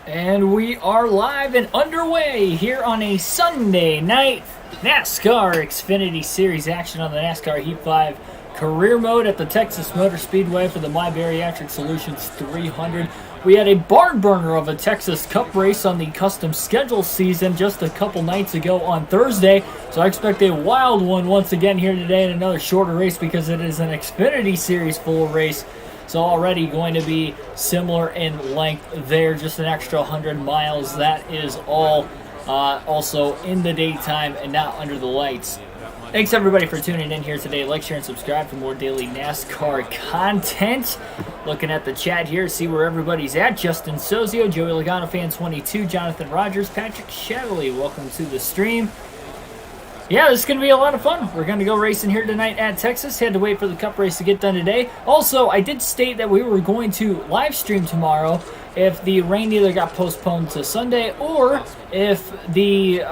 And we are live and underway here on a Sunday night NASCAR Xfinity Series action on the NASCAR Heat 5 career mode at the Texas Motor Speedway for the My Bariatric Solutions 300. We had a barn burner of a Texas Cup race on the custom schedule season just a couple nights ago on Thursday, so I expect a wild one once again here today in another shorter race because it is an Xfinity Series full race. So already going to be similar in length there, just an extra 100 miles. That is all also in the daytime and not under the lights. Thanks everybody for tuning in here today. Like, share, and subscribe for more daily NASCAR content. Looking at the chat here, see where everybody's at. Justin Sozio, Joey Logano, Fan 22, Jonathan Rogers, Patrick Chevrolet. Welcome to the stream. Yeah, this is going to be a lot of fun. We're going to go racing here tonight at Texas. Had to wait for the Cup race to get done today. Also, I did state that we were going to live stream tomorrow if the rain either got postponed to Sunday or if the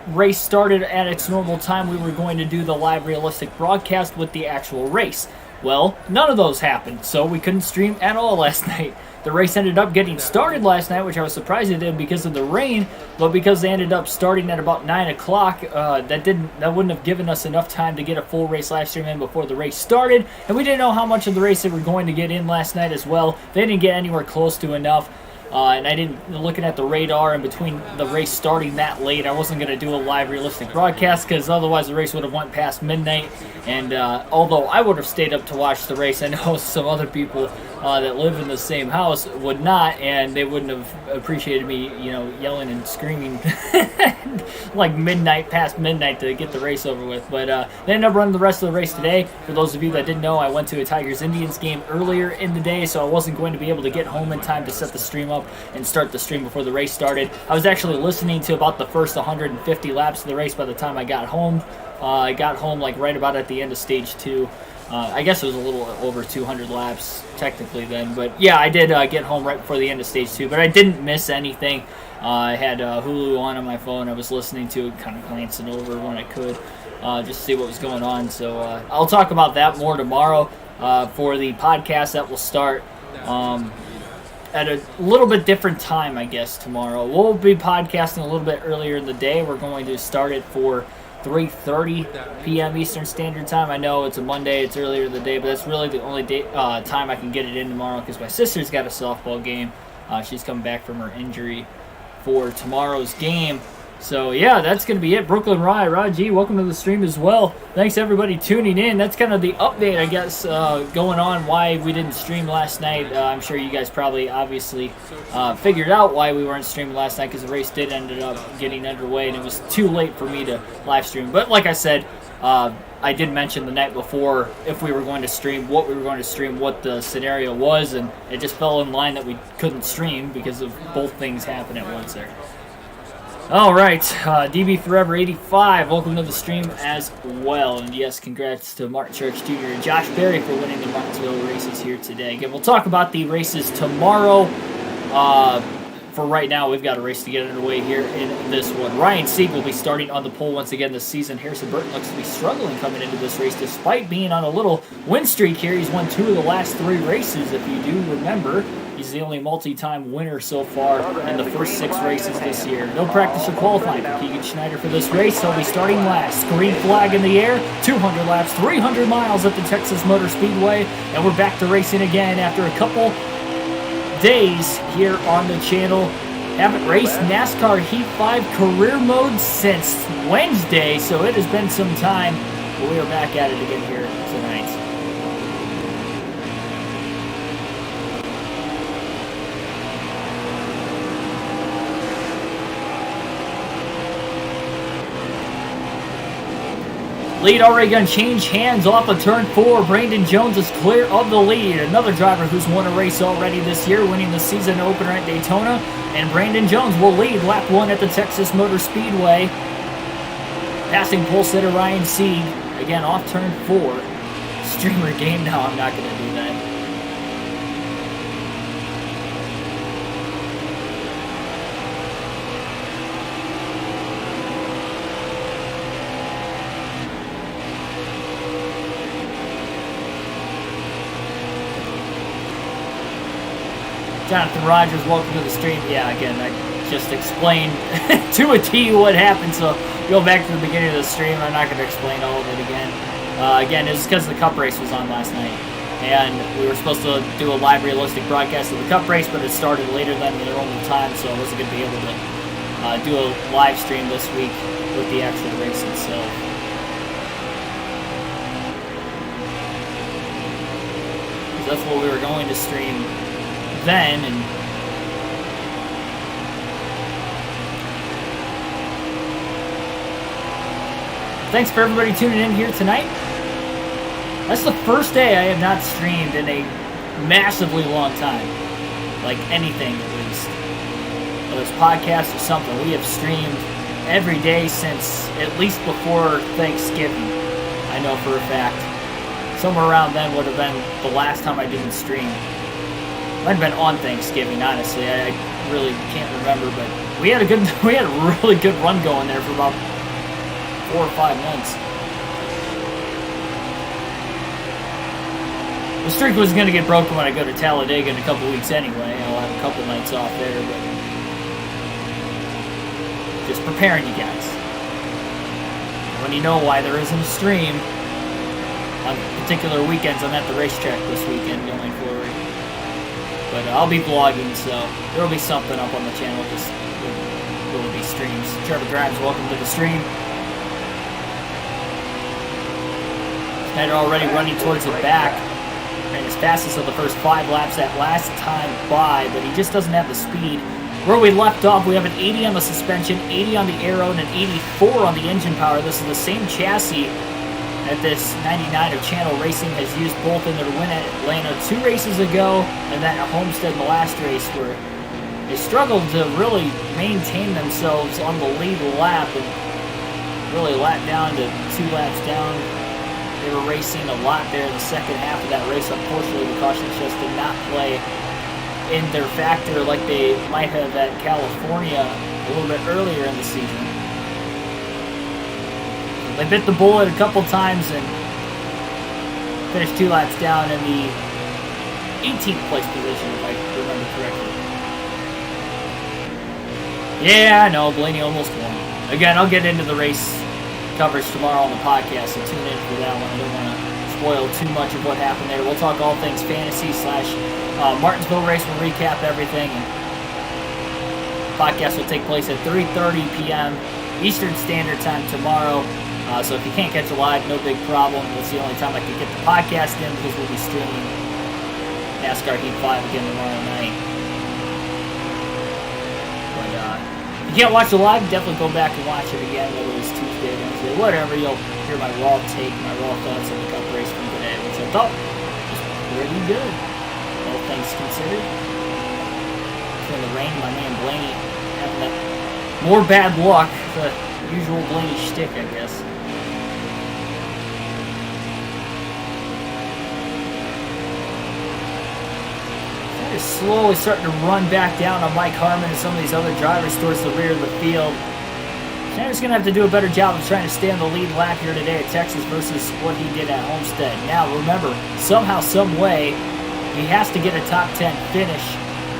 race started at its normal time, we were going to do the live realistic broadcast with the actual race. Well, none of those happened, so we couldn't stream at all last night. The race ended up getting started last night, which I was surprised it did because of the rain, but because they ended up starting at about 9 o'clock, that wouldn't have given us enough time to get a full race live stream in before the race started, and we didn't know how much of the race they were going to get in last night as well. They didn't get anywhere close to enough. And I didn't, looking at the radar in between the race starting that late, I wasn't going to do a live realistic broadcast because otherwise the race would have went past midnight. And although I would have stayed up to watch the race, I know some other people that live in the same house would not, and they wouldn't have appreciated me, yelling and screaming like past midnight to get the race over with. But they ended up running the rest of the race today. For those of you that didn't know, I went to a Tigers-Indians game earlier in the day, so I wasn't going to be able to get home in time to set the stream up and start the stream before the race started. I was actually listening to about the first 150 laps of the race by the time I got home. I got home like right about at the end of stage 2. I guess it was a little over 200 laps technically then, but yeah, I did get home right before the end of stage 2, but I didn't miss anything. I had Hulu on my phone. I was listening to it, kind of glancing over when I could, just to see what was going on. So I'll talk about that more tomorrow for the podcast that will start at a little bit different time, I guess, tomorrow. We'll be podcasting a little bit earlier in the day. We're going to start it for 3:30 p.m. Eastern Standard Time. I know it's a Monday, it's earlier in the day, but that's really the only time I can get it in tomorrow because my sister's got a softball game. She's coming back from her injury for tomorrow's game. So, yeah, that's going to be it. Brooklyn Rye, Raji, welcome to the stream as well. Thanks, everybody, tuning in. That's kind of the update, I guess, going on why we didn't stream last night. I'm sure you guys probably obviously figured out why we weren't streaming last night because the race did end up getting underway, and it was too late for me to live stream. But like I said, I did mention the night before if we were going to stream, what we were going to stream, what the scenario was, and it just fell in line that we couldn't stream because of both things happening at once there. All right, DB Forever 85, welcome to the stream as well. And yes, congrats to Martin Church Jr. and Josh Berry for winning the Martinsville races here today. Again, we'll talk about the races tomorrow. For right now, we've got a race to get underway here in this one. Ryan Sieg will be starting on the pole once again this season. Harrison Burton looks to be struggling coming into this race despite being on a little win streak here. He's won 2 of the last 3 races, if you do remember. He's the only multi-time winner so far in the first 6 races this year. No practice or qualifying for Keegan Schneider for this race. He'll be starting last. Green flag in the air. 200 laps, 300 miles at the Texas Motor Speedway. And we're back to racing again after a couple days here on the channel. Haven't raced NASCAR Heat 5 career mode since Wednesday, so it has been some time. But we are back at it again here tonight. Lead already going to change hands off of turn 4. Brandon Jones is clear of the lead. Another driver who's won a race already this year, winning the season opener at Daytona. And Brandon Jones will lead lap 1 at the Texas Motor Speedway. Passing pole sitter Ryan Sieg. Again, off turn 4. Streamer game now. I'm not going to do that. Jonathan Rogers, welcome to the stream. Yeah, again, I just explained to a T what happened, so go back to the beginning of the stream. I'm not going to explain all of it again. Again, it's because the Cup race was on last night, and we were supposed to do a live realistic broadcast of the Cup race, but it started later than their normal time, so I wasn't going to be able to do a live stream this week with the actual race itself. That's what we were going to stream then, and thanks for everybody tuning in here tonight. That's the first day I have not streamed in a massively long time. Like anything, at least. Whether it's podcasts or something, we have streamed every day since at least before Thanksgiving. I know for a fact. Somewhere around then would have been the last time I didn't stream. Might have been on Thanksgiving, honestly. I really can't remember, but we had a really good run going there for about 4 or 5 months. The streak was going to get broken when I go to Talladega in a couple weeks anyway. I'll have a couple nights off there, but just preparing you guys. When you know why there isn't a stream on particular weekends, I'm at the racetrack this weekend going forward. But I'll be vlogging, so there will be something up on the channel. Just will be streams. Trevor Grimes, welcome to the stream. Snyder already running towards the back. And his fastest of the first 5 laps that last time by, but he just doesn't have the speed. Where we left off, we have an 80 on the suspension, 80 on the aero, and an 84 on the engine power. This is the same chassis that this 99 of Channel Racing has used both in their win at Atlanta 2 races ago, and then at Homestead in the last race, where they struggled to really maintain themselves on the lead lap, and really lap down to 2 laps down. They were racing a lot there in the second half of that race. Unfortunately, the caution just did not play in their factor like they might have at California a little bit earlier in the season. They bit the bullet a couple times and finished 2 laps down in the 18th place position, if I remember correctly. Yeah, I know, Blaney almost won. Again, I'll get into the race coverage tomorrow on the podcast, so tune in for that one. I don't want to spoil too much of what happened there. We'll talk all things fantasy / Martinsville race. We'll recap everything. And podcast will take place at 3:30 p.m. Eastern Standard Time tomorrow. So if you can't catch it live, no big problem. That's the only time I can get the podcast in, because we'll be streaming NASCAR Heat 5 again tomorrow night. But if you can't watch it live, definitely go back and watch it again, whether it's Tuesday, Wednesday, whatever. You'll hear my raw take, my raw thoughts on the Cup race from today, which I thought was pretty good, all things considered. Between the rain, my man Blaney having that more bad luck, the usual Blaney shtick, I guess. That is slowly starting to run back down on Mike Harmon and some of these other drivers towards the rear of the field. Sanders going to have to do a better job of trying to stay on the lead lap here today at Texas versus what he did at Homestead. Now, remember, somehow, some way, he has to get a top 10 finish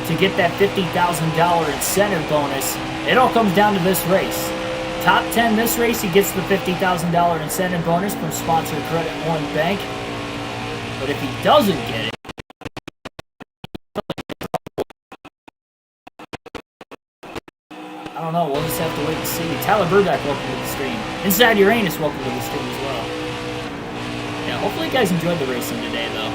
to get that $50,000 incentive bonus. It all comes down to this race. Top 10 this race, he gets the $50,000 incentive bonus from sponsor Credit One Bank. But if he doesn't get it, I don't know. We'll just have to wait and see. Tyler Burback, welcome to the stream. Inside Uranus, welcome to the stream as well. Yeah, hopefully you guys enjoyed the racing today, though.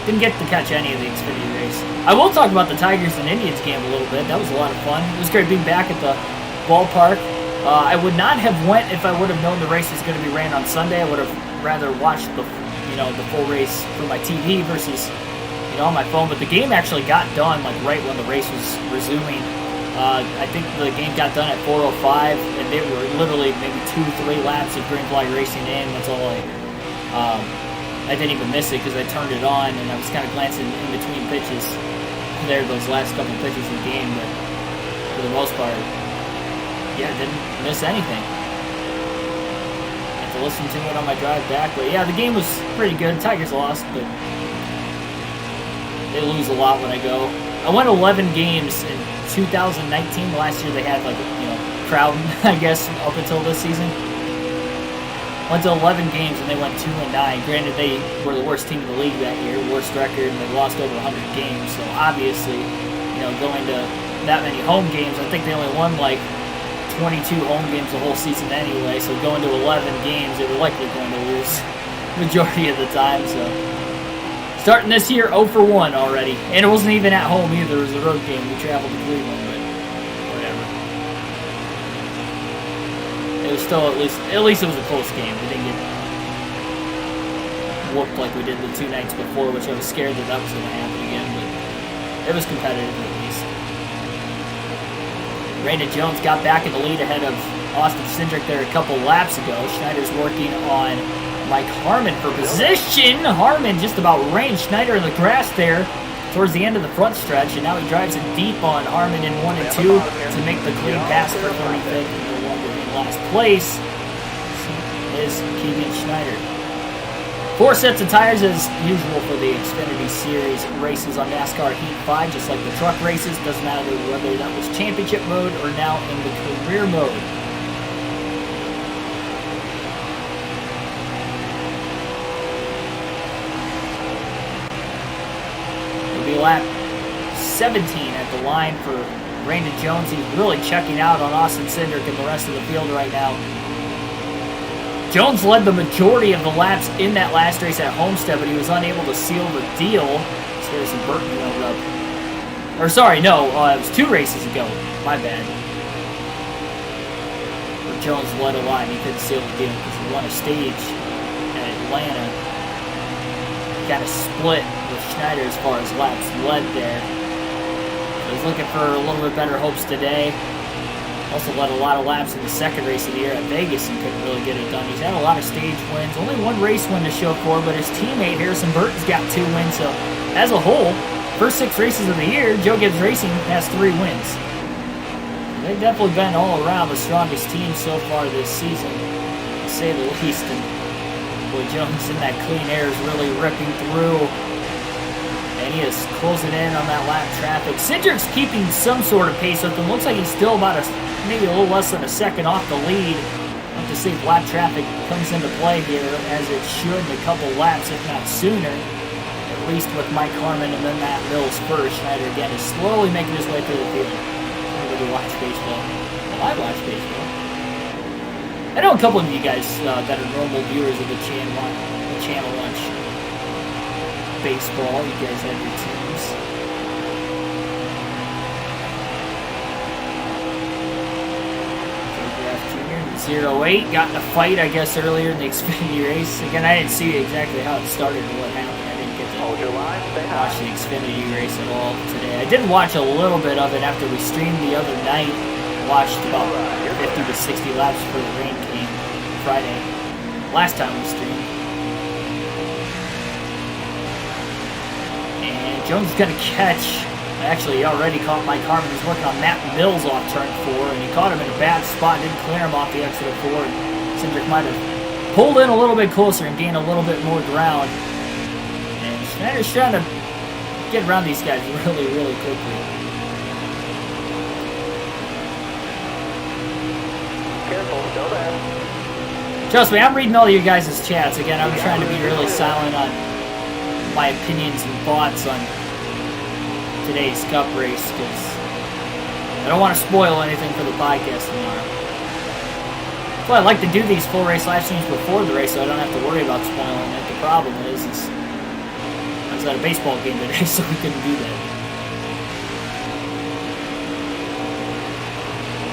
Didn't get to catch any of the Xfinity race. I will talk about the Tigers and Indians game a little bit. That was a lot of fun. It was great being back at the ballpark. I would not have went if I would have known the race was going to be ran on Sunday. I would have rather watched the full race from my TV versus on my phone. But the game actually got done like right when the race was resuming. I think the game got done at 4:05, and they were literally maybe 2-3 laps of green flag racing in. That's all I didn't even miss it because I turned it on and I was kind of glancing in between pitches there, those last couple pitches of the game. But for the most part, yeah, didn't miss anything. Had to listen to it on my drive back. But yeah, the game was pretty good. Tigers lost, but they lose a lot when I go. I went 11 games in 2019. Last year they had like, you know, crowd, I guess, up until this season. Went to 11 games and they went 2-9. Granted, they were the worst team in the league that year, worst record, and they lost over 100 games. So obviously, you know, going to that many home games, I think they only won like 22 home games the whole season anyway. So going to 11 games, they were likely going to lose majority of the time. So starting this year, 0 for 1 already, and it wasn't even at home either. It was a road game. We traveled to Cleveland, but whatever. It was still at least it was a close game. We didn't get whooped like we did the 2 nights before, which I was scared that was going to happen again. But it was competitive at least. Brandon Jones got back in the lead ahead of Austin Cindric there a couple laps ago. Schneider's working on Mike Harmon for position. Harmon just about ranged Schneider in the grass there towards the end of the front stretch, and now he drives it deep on Harmon in 1 and 2 to make the clean pass for 35th. No longer in last place is Keegan Schneider. 4 sets of tires as usual for the Xfinity Series races on NASCAR Heat 5, just like the truck races. Doesn't matter whether that was championship mode or now in the career mode. Lap 17 at the line for Brandon Jones. He's really checking out on Austin Cindric and the rest of the field right now. Jones led the majority of the laps in that last race at Homestead, but he was unable to seal the deal. Harrison Burton went up. Or sorry, no, it was 2 races ago. My bad. Where Jones led a line. He couldn't seal the deal because he won a stage at Atlanta. Got a split with Schneider as far as laps led there. So he's looking for a little bit better hopes today. Also led a lot of laps in the second race of the year at Vegas and couldn't really get it done. He's had a lot of stage wins. Only 1 race win to show for, but his teammate Harrison Burton's got 2 wins. So as a whole, first 6 races of the year, Joe Gibbs Racing has 3 wins. They've definitely been all around the strongest team so far this season, to say the least. And boy, Jones in that clean air is really ripping through. And he is closing in on that lap traffic. Cindric's keeping some sort of pace with him. Looks like he's still about maybe a little less than a second off the lead. We'll have to see if lap traffic comes into play here, as it should in a couple laps, if not sooner. At least with Mike Harmon and then Matt Mills first. Schneider again is slowly making his way through the field. Everybody watch baseball. Well, I watch baseball. I know a couple of you guys that are normal viewers of the channel watch baseball. You guys have your teams. Jr. 08 got in a fight, I guess, earlier in the Xfinity race. Again, I didn't see exactly how it started or what happened. I didn't get to watch the Xfinity race at all today. I did watch a little bit of it after we streamed the other night. Watched about 50 to 60 laps before the rain came Friday. Last time we streamed. And Jones is going to catch. Actually, he already caught Mike Harmon. He's working on Matt Mills off turn 4, and he caught him in a bad spot. Didn't clear him off the exit of 4. Cindric might have pulled in a little bit closer and gained a little bit more ground. And Schneider's trying to get around these guys really, really quickly. Careful, go there. Trust me, I'm reading all of you guys' chats. Again, I'm trying to be really silent on my opinions and thoughts on today's Cup race, because I don't want to spoil anything for the podcast tomorrow. Well, I like to do these full race live streams before the race so I don't have to worry about spoiling it. The problem is I was at a baseball game today, so we couldn't do that.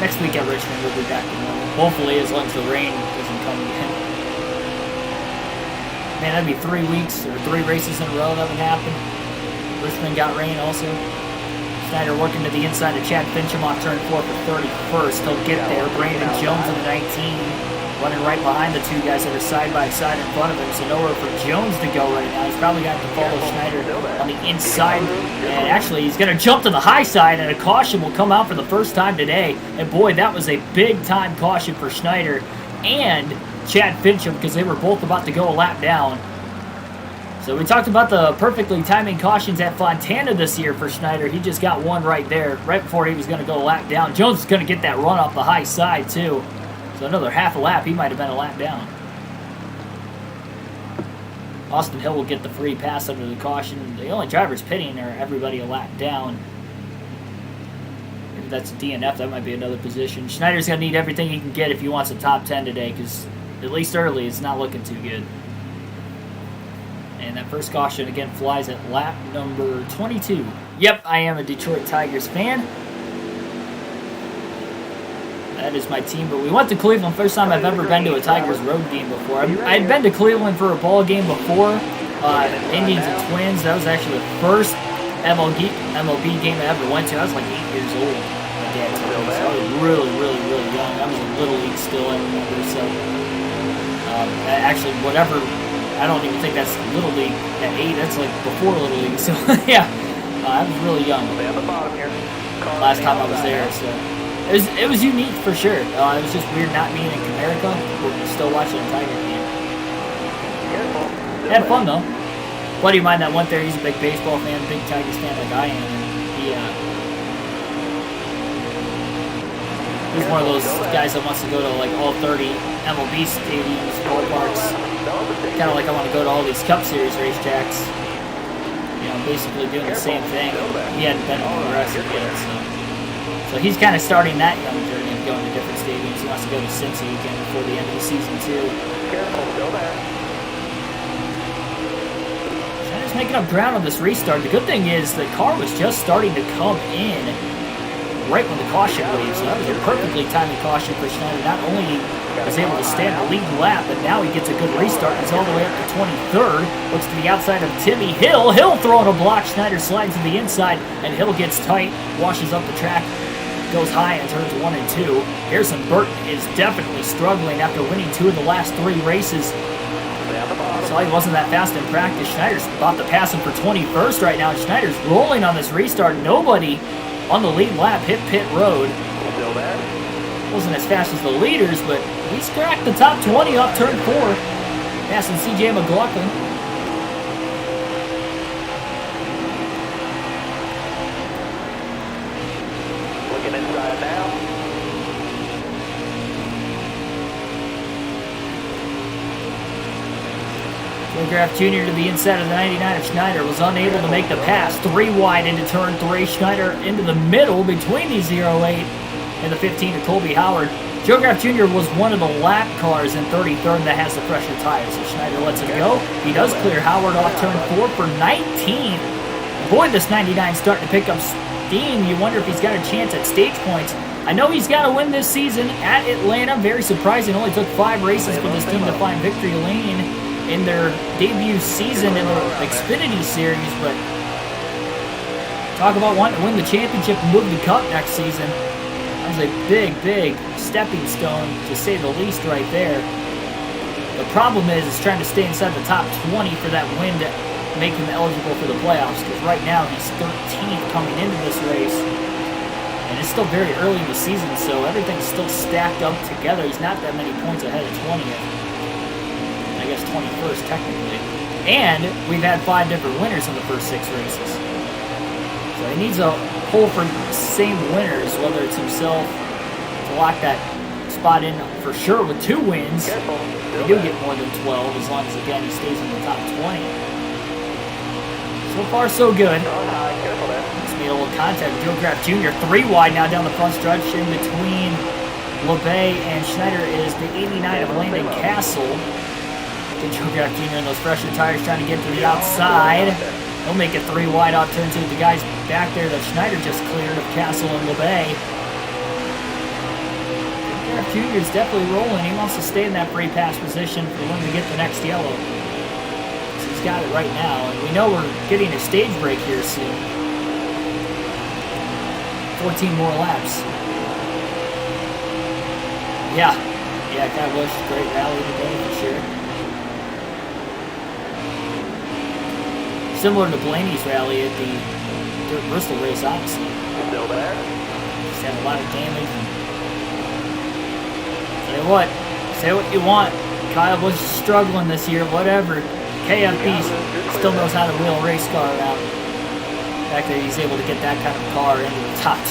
Next week at Richmond, we'll be back to normal. Hopefully, as long as the rain doesn't come again. Man, that'd be 3 weeks or 3 races in a row that would happen. Richmond got rain also. Schneider working to the inside of Chad Fincham off turn 4 for 31st. He'll get there. Brandon Jones in the 19. Running right behind the 2 guys that are side by side in front of him. So nowhere for Jones to go right now. He's probably got to follow Schneider on the inside. And actually, he's going to jump to the high side, and a caution will come out for the first time today. And boy, that was a big-time caution for Schneider and Chad Fincham, because they were both about to go a lap down. So we talked about the perfectly timing cautions at Fontana this year for Schneider. He just got one right there, right before he was going to go a lap down. Jones is going to get that run off the high side, too. So another half a lap, he might have been a lap down. Austin Hill will get the free pass under the caution. The only drivers pitting are everybody a lap down. If that's a DNF, that might be another position. Schneider's going to need everything he can get if he wants a top 10 today, because at least early, it's not looking too good. And that first caution, again, flies at lap number 22. Yep, I am a Detroit Tigers fan. That is my team, but we went to Cleveland. First time I've ever been to a Tigers road game before. I had been to Cleveland for a ball game before, Indians and Twins. That was actually the first MLB game I ever went to. I was like 8 years old. My dad took me, so I was really, really, really young. I was in Little League still, I remember. So, actually, whatever, I don't even think that's Little League at 8. That's like before Little League. So, yeah, I was really young. Last time I was there, so. It was unique for sure. It was just weird not being in Comerica, but still watching a Tiger game. Had fun though. Buddy of mine that went there, he's a big baseball fan, big Tigers fan like I am. And he's one of those guys that wants to go to like all 30 MLB stadiums, ballparks. Kind of like I want to go to all these Cup Series racetracks. You know, basically doing the same thing. He hadn't been to Progressive yet, so he's kind of starting that young journey of going to different stadiums. He wants to go to Cincy again before the end of the season, too. Careful, go back. Schneider's making up ground on this restart. The good thing is the car was just starting to come in right when the caution waved, so that was a perfectly timed caution for Schneider. Not only was able to stay on the lead lap, but now he gets a good restart. He's all the way up to 23rd. Looks to the outside of Timmy Hill. Hill throwing a block. Schneider slides to the inside, and Hill gets tight, washes up the track. Goes high in turns 1 and 2. Harrison Burton is definitely struggling after winning 2 of the last 3 races. So he wasn't that fast in practice. Schneider's about to pass him for 21st right now. Schneider's rolling on this restart. Nobody on the lead lap hit pit road. Wasn't as fast as the leaders, but he's cracked the top 20 off turn 4. Passing CJ McLaughlin. Inside now. McGrath Jr. to the inside of the 99 of Schneider was unable to make the pass. 3 wide into turn 3. Schneider into the middle between the 08 and the 15 of Colby Howard. Joe Graf Jr. was one of the lap cars in 33rd that has the fresher tires, so Schneider lets it go. He does clear Howard off turn 4 for 19. Boy, this 99 starting to pick up steam. You wonder if he's got a chance at stage points. I know he's got to win this season at Atlanta. Very surprising. Only took 5 races for this team to find victory lane in their debut season in the Xfinity series, but talk about wanting to win the championship and move the cup next season. That was a big, big stepping stone, to say the least, right there. The problem is trying to stay inside the top 20 for that win to make him eligible for the playoffs, because right now he's 13th coming into this race. And it's still very early in the season, so everything's still stacked up together. He's not that many points ahead of 20th. I guess 21st, technically. And we've had 5 different winners in the first 6 races. So he needs a pull for same winners, whether it's himself, to lock that spot in for sure with 2 wins. They do get more than 12, as long as, again, he stays in the top 20. So far, so good. Just made a little contact with Joe Graf Jr. 3 wide now down the front stretch. In between LeBay and Schneider is the 89 of Landon Castle. Get Joe Graf Jr. in those fresher tires, trying to get to the outside. He'll make it 3 wide off turn 2 with the guys back there that Schneider just cleared of Castle and LeBay. Graf Jr. is definitely rolling. He wants to stay in that free pass position for when we get the next yellow. Got it right now, and we know we're getting a stage break here soon. 14 more laps. Yeah, kind of wish great rally today for sure. Similar to Blaney's rally at the Dirt Bristol race, obviously. Still there. Just had a lot of damage. Say what you want. Kyle Busch is struggling this year, whatever. KFB still knows how to wheel a race car around. The fact that he's able to get that kind of car into the top 10.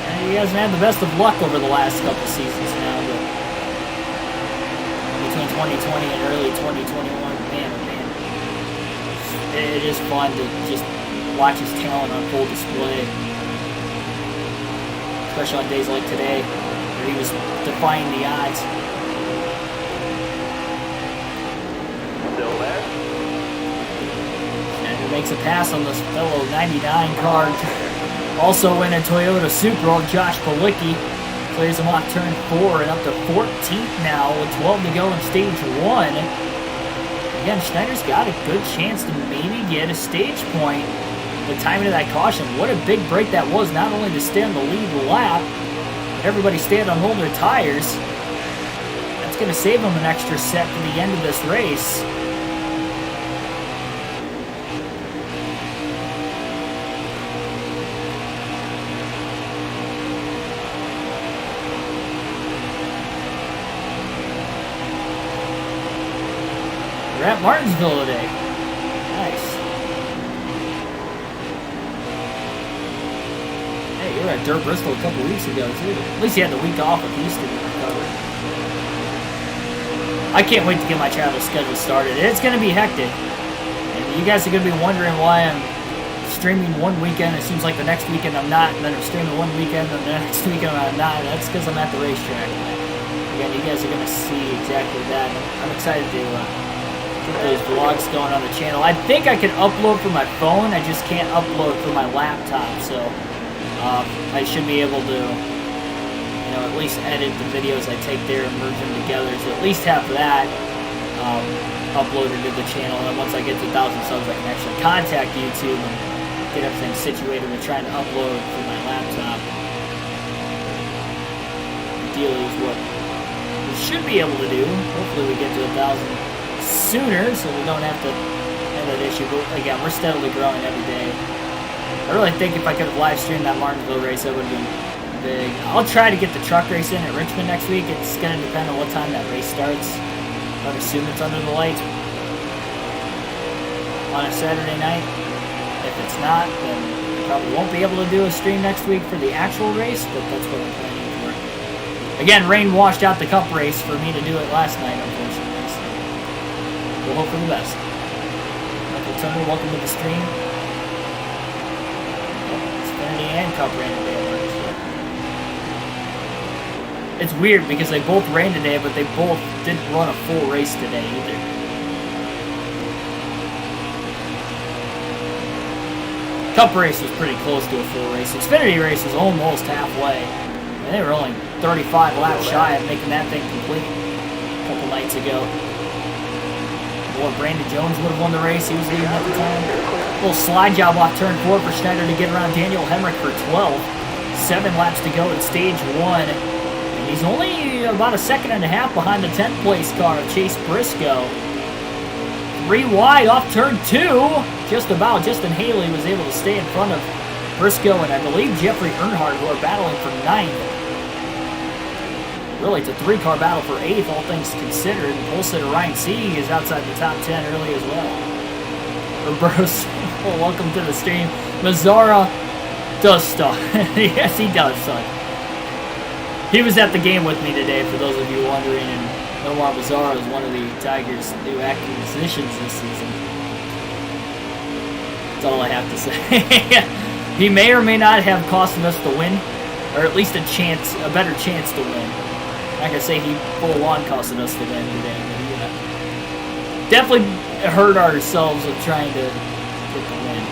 And he hasn't had the best of luck over the last couple seasons now, but between 2020 and early 2021, man, oh man. It is fun to just watch his talent on full display. Especially on days like today, where he was defying the odds. Still there. And he makes a pass on this fellow 99 car. Also in a Toyota Supra, Josh Palicki clears him off turn 4 and up to 14th now with 12 to go in stage 1. Again, Schneider's got a good chance to maybe get a stage point. The timing of that caution, what a big break that was, not only to stay on the lead lap, but everybody stayed on older tires. That's going to save him an extra set to the end of this race. We're at Martinsville today. Nice. Hey, you were at Dirt Bristol a couple weeks ago, too. At least you had the week off of Houston to recover. I can't wait to get my travel schedule started. It's going to be hectic. And you guys are going to be wondering why I'm streaming one weekend. It seems like the next weekend I'm not. And then I'm streaming one weekend, and the next weekend I'm not. That's because I'm at the racetrack. Again, you guys are going to see exactly that. I'm excited to get those vlogs going on the channel. I think I can upload from my phone. I just can't upload from my laptop. So I should be able to, at least edit the videos I take there and merge them together. So at least have that uploaded to the channel. And then once I get to 1,000 subs, I can actually contact YouTube and get everything situated with trying to upload from my laptop. Ideally is what we should be able to do. Hopefully we get to 1,000 sooner so we don't have to have that issue. But again, we're steadily growing every day. I really think if I could have live streamed that Martinsville race, that would have been big. I'll try to get the truck race in at Richmond next week. It's going to depend on what time that race starts. I would assume it's under the lights on a Saturday night. If it's not, then I probably won't be able to do a stream next week for the actual race, but that's what I'm planning for. Again, rain washed out the Cup race for me to do it last night, unfortunately. So we'll hope for the best. Michael Turner, welcome to the stream. Xfinity and Cup ran today. It's weird because they both ran today, but they both didn't run a full race today either. Cup race was pretty close to a full race. Xfinity race was almost halfway. And they were only 35 laps shy of making that thing complete a couple nights ago. Boy, Brandon Jones would have won the race. He was leading at the time. A little slide job off turn 4 for Schneider to get around Daniel Hemrick for 12. 7 laps to go in stage 1. And he's only about a second and a half behind the 10th place car of Chase Briscoe. 3 wide off turn 2. Just about. Justin Haley was able to stay in front of Briscoe and I believe Jeffrey Earnhardt, who are battling for 9th. Really, it's a 3-car battle for 8th, all things considered. And pole sitter Ryan Sieg is outside the top 10 early as well. Roberto, well, welcome to the stream. Mazzara does stuff. Yes, he does, son. He was at the game with me today, for those of you wondering, and Omar Mazzara is one of the Tigers' new acquisitions this season. That's all I have to say. He may or may not have costed us the win, or at least a better chance to win. Like I say, he full-on costed us the win today. But definitely hurt ourselves with trying to get the win.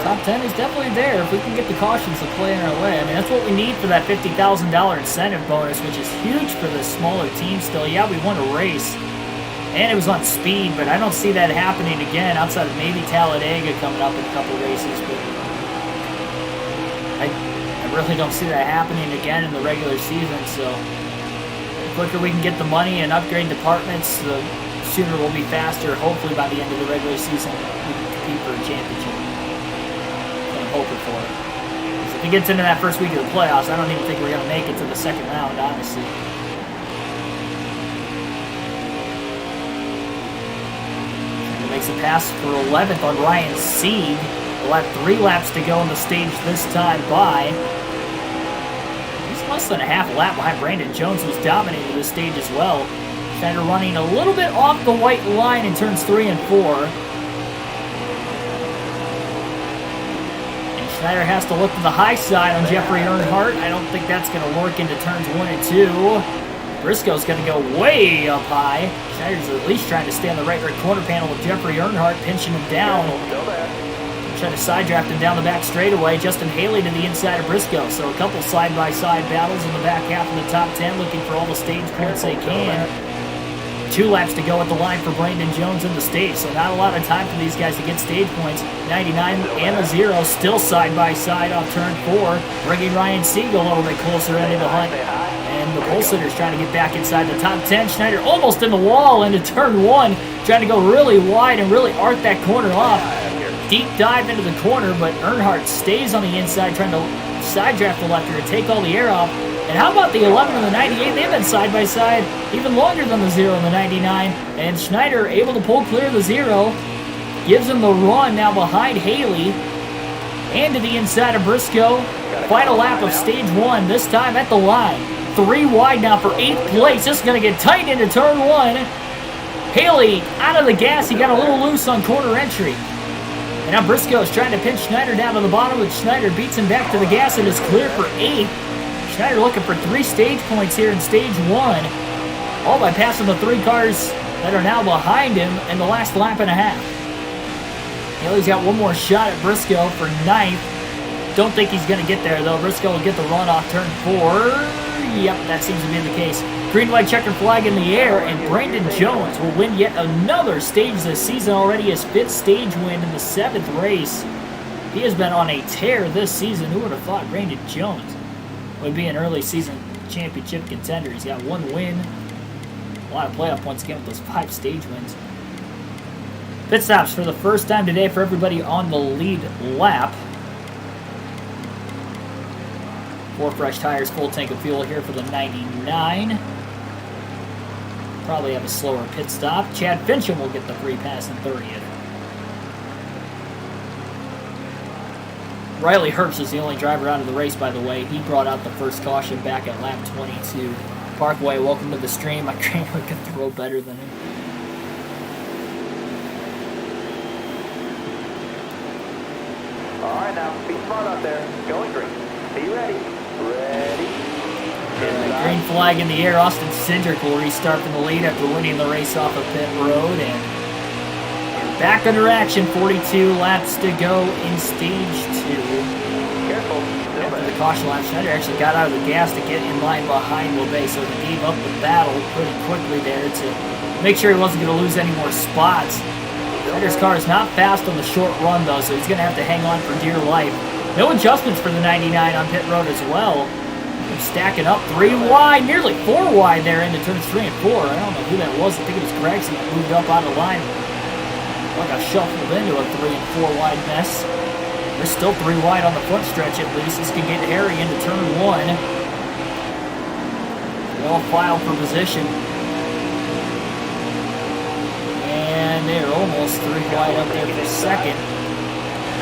Top 10 is definitely there if we can get the cautions to play in our way. I mean, that's what we need for that $50,000 incentive bonus, which is huge for the smaller team still. Yeah, we won a race, and it was on speed, but I don't see that happening again outside of maybe Talladega coming up in a couple races. But I really don't see that happening again in the regular season, so the quicker we can get the money and upgrade departments, the sooner we'll be faster. Hopefully by the end of the regular season, we can compete for a championship. I'm hoping for it. If it gets into that first week of the playoffs, I don't even think we're going to make it to the second round, honestly. He makes a pass for 11th on Ryan Sieg. We'll have 3 laps to go on the stage this time by. He's less than a half lap behind Brandon Jones, who's dominating this stage as well. Schneider running a little bit off the white line in turns 3 and 4. Schneider has to look to the high side on Jeffrey Earnhardt. I don't think that's going to work into turns 1 and 2. Briscoe's going to go way up high. Schneider's at least trying to stay on the right rear corner panel with Jeffrey Earnhardt pinching him down. Trying to side draft him down the back straightaway. Justin Haley to the inside of Briscoe. So a couple side-by-side battles in the back half of the top 10, looking for all the stage points they can. 2 laps to go at the line for Brandon Jones in the stage, so not a lot of time for these guys to get stage points. 99 and a 0, still side-by-side off turn 4, bringing Ryan Siegel a little bit closer into the hunt. And the pole sitter's trying to get back inside the top 10. Schneider almost in the wall into turn 1, trying to go really wide and really arc that corner off. Deep dive into the corner, but Earnhardt stays on the inside, trying to side draft the lefter and take all the air off. And how about the 11 and the 98? They've been side-by-side even longer than the 0 and the 99. And Schneider able to pull clear the 0. Gives him the run now behind Haley. And to the inside of Briscoe. Final lap of stage 1, this time at the line. 3 wide now for 8th place. This is going to get tight into turn 1. Haley out of the gas. He got a little loose on corner entry. And now Briscoe is trying to pinch Schneider down to the bottom, but Schneider beats him back to the gas and is clear for 8th. Schneider looking for 3 stage points here in stage 1, all by passing the 3 cars that are now behind him in the last lap and a half. Haley's got one more shot at Briscoe for 9th. Don't think he's going to get there, though. Briscoe will get the run off turn 4. Yep, that seems to be the case. Green, white, checkered flag in the air, and Brandon Jones will win yet another stage this season, already his 5th stage win in the 7th race. He has been on a tear this season. Who would have thought Brandon Jones would be an early season championship contender? He's got 1 win, a lot of playoff points again with those 5 stage wins. Pit stops for the first time today for everybody on the lead lap. 4 fresh tires, full tank of fuel here for the 99. Probably have a slower pit stop. Chad Fincham will get the free pass in 30th. Riley Herbst is the only driver out of the race, by the way. He brought out the first caution back at lap 22. Parkway, welcome to the stream. My trainer can throw better than him. All right, now, be smart out there. Going green. Be ready. Ready. Green flag in the air. Austin Cindric will restart from the lead after winning the race off of pit road. And back under action. 42 laps to go in stage 2. Careful. After the caution lap, Schneider actually got out of the gas to get in line behind LeBay, so he gave up the battle pretty quickly there to make sure he wasn't going to lose any more spots. Schneider's car is not fast on the short run, though, so he's going to have to hang on for dear life. No adjustments for the 99 on pit road as well. Stacking up 3 wide, nearly 4 wide there into turns 3 and 4. I don't know who that was. I think it was Gregson that moved up out of line. Like I shuffled into a 3 and 4 wide mess. There's still 3 wide on the front stretch at least. This can get hairy into turn 1. They all filed for position. And they're almost 3 wide up there for second.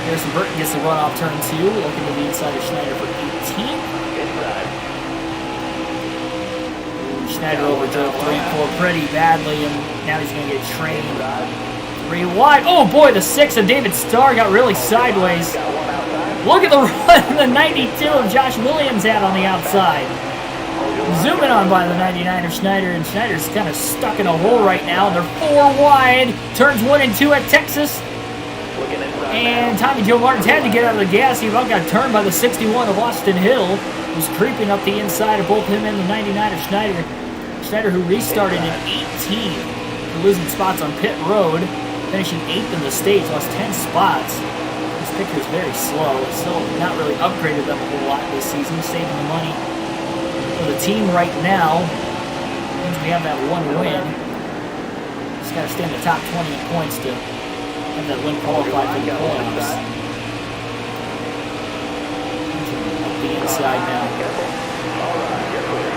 Harrison Burton gets the run off turn 2, looking to the inside of Schneider for 18th. Schneider overdrove 3 and 4 pretty badly, and now he's going to get trained. 3 wide. Oh boy, the 6 of David Starr got really sideways. Look at the run the 92 of Josh Williams had on the outside. Zooming on by the 99 of Schneider, and Schneider's kind of stuck in a hole right now. They're 4 wide. Turns 1 and 2 at Texas. And Tommy Joe Martins had to get out of the gas. He about got turned by the 61 of Austin Hill, who's creeping up the inside of both him and the 99 of Schneider. Schneider, who restarted in 18, losing spots on pit road, finishing 8th in the stage, lost 10 spots. This picture is very slow. Still not really upgraded them a whole lot this season, saving the money for the team right now. Means we have that 1 win. Just got to stay in the top 20 in points to have that win qualified for the playoffs. inside now. All right, you're clear.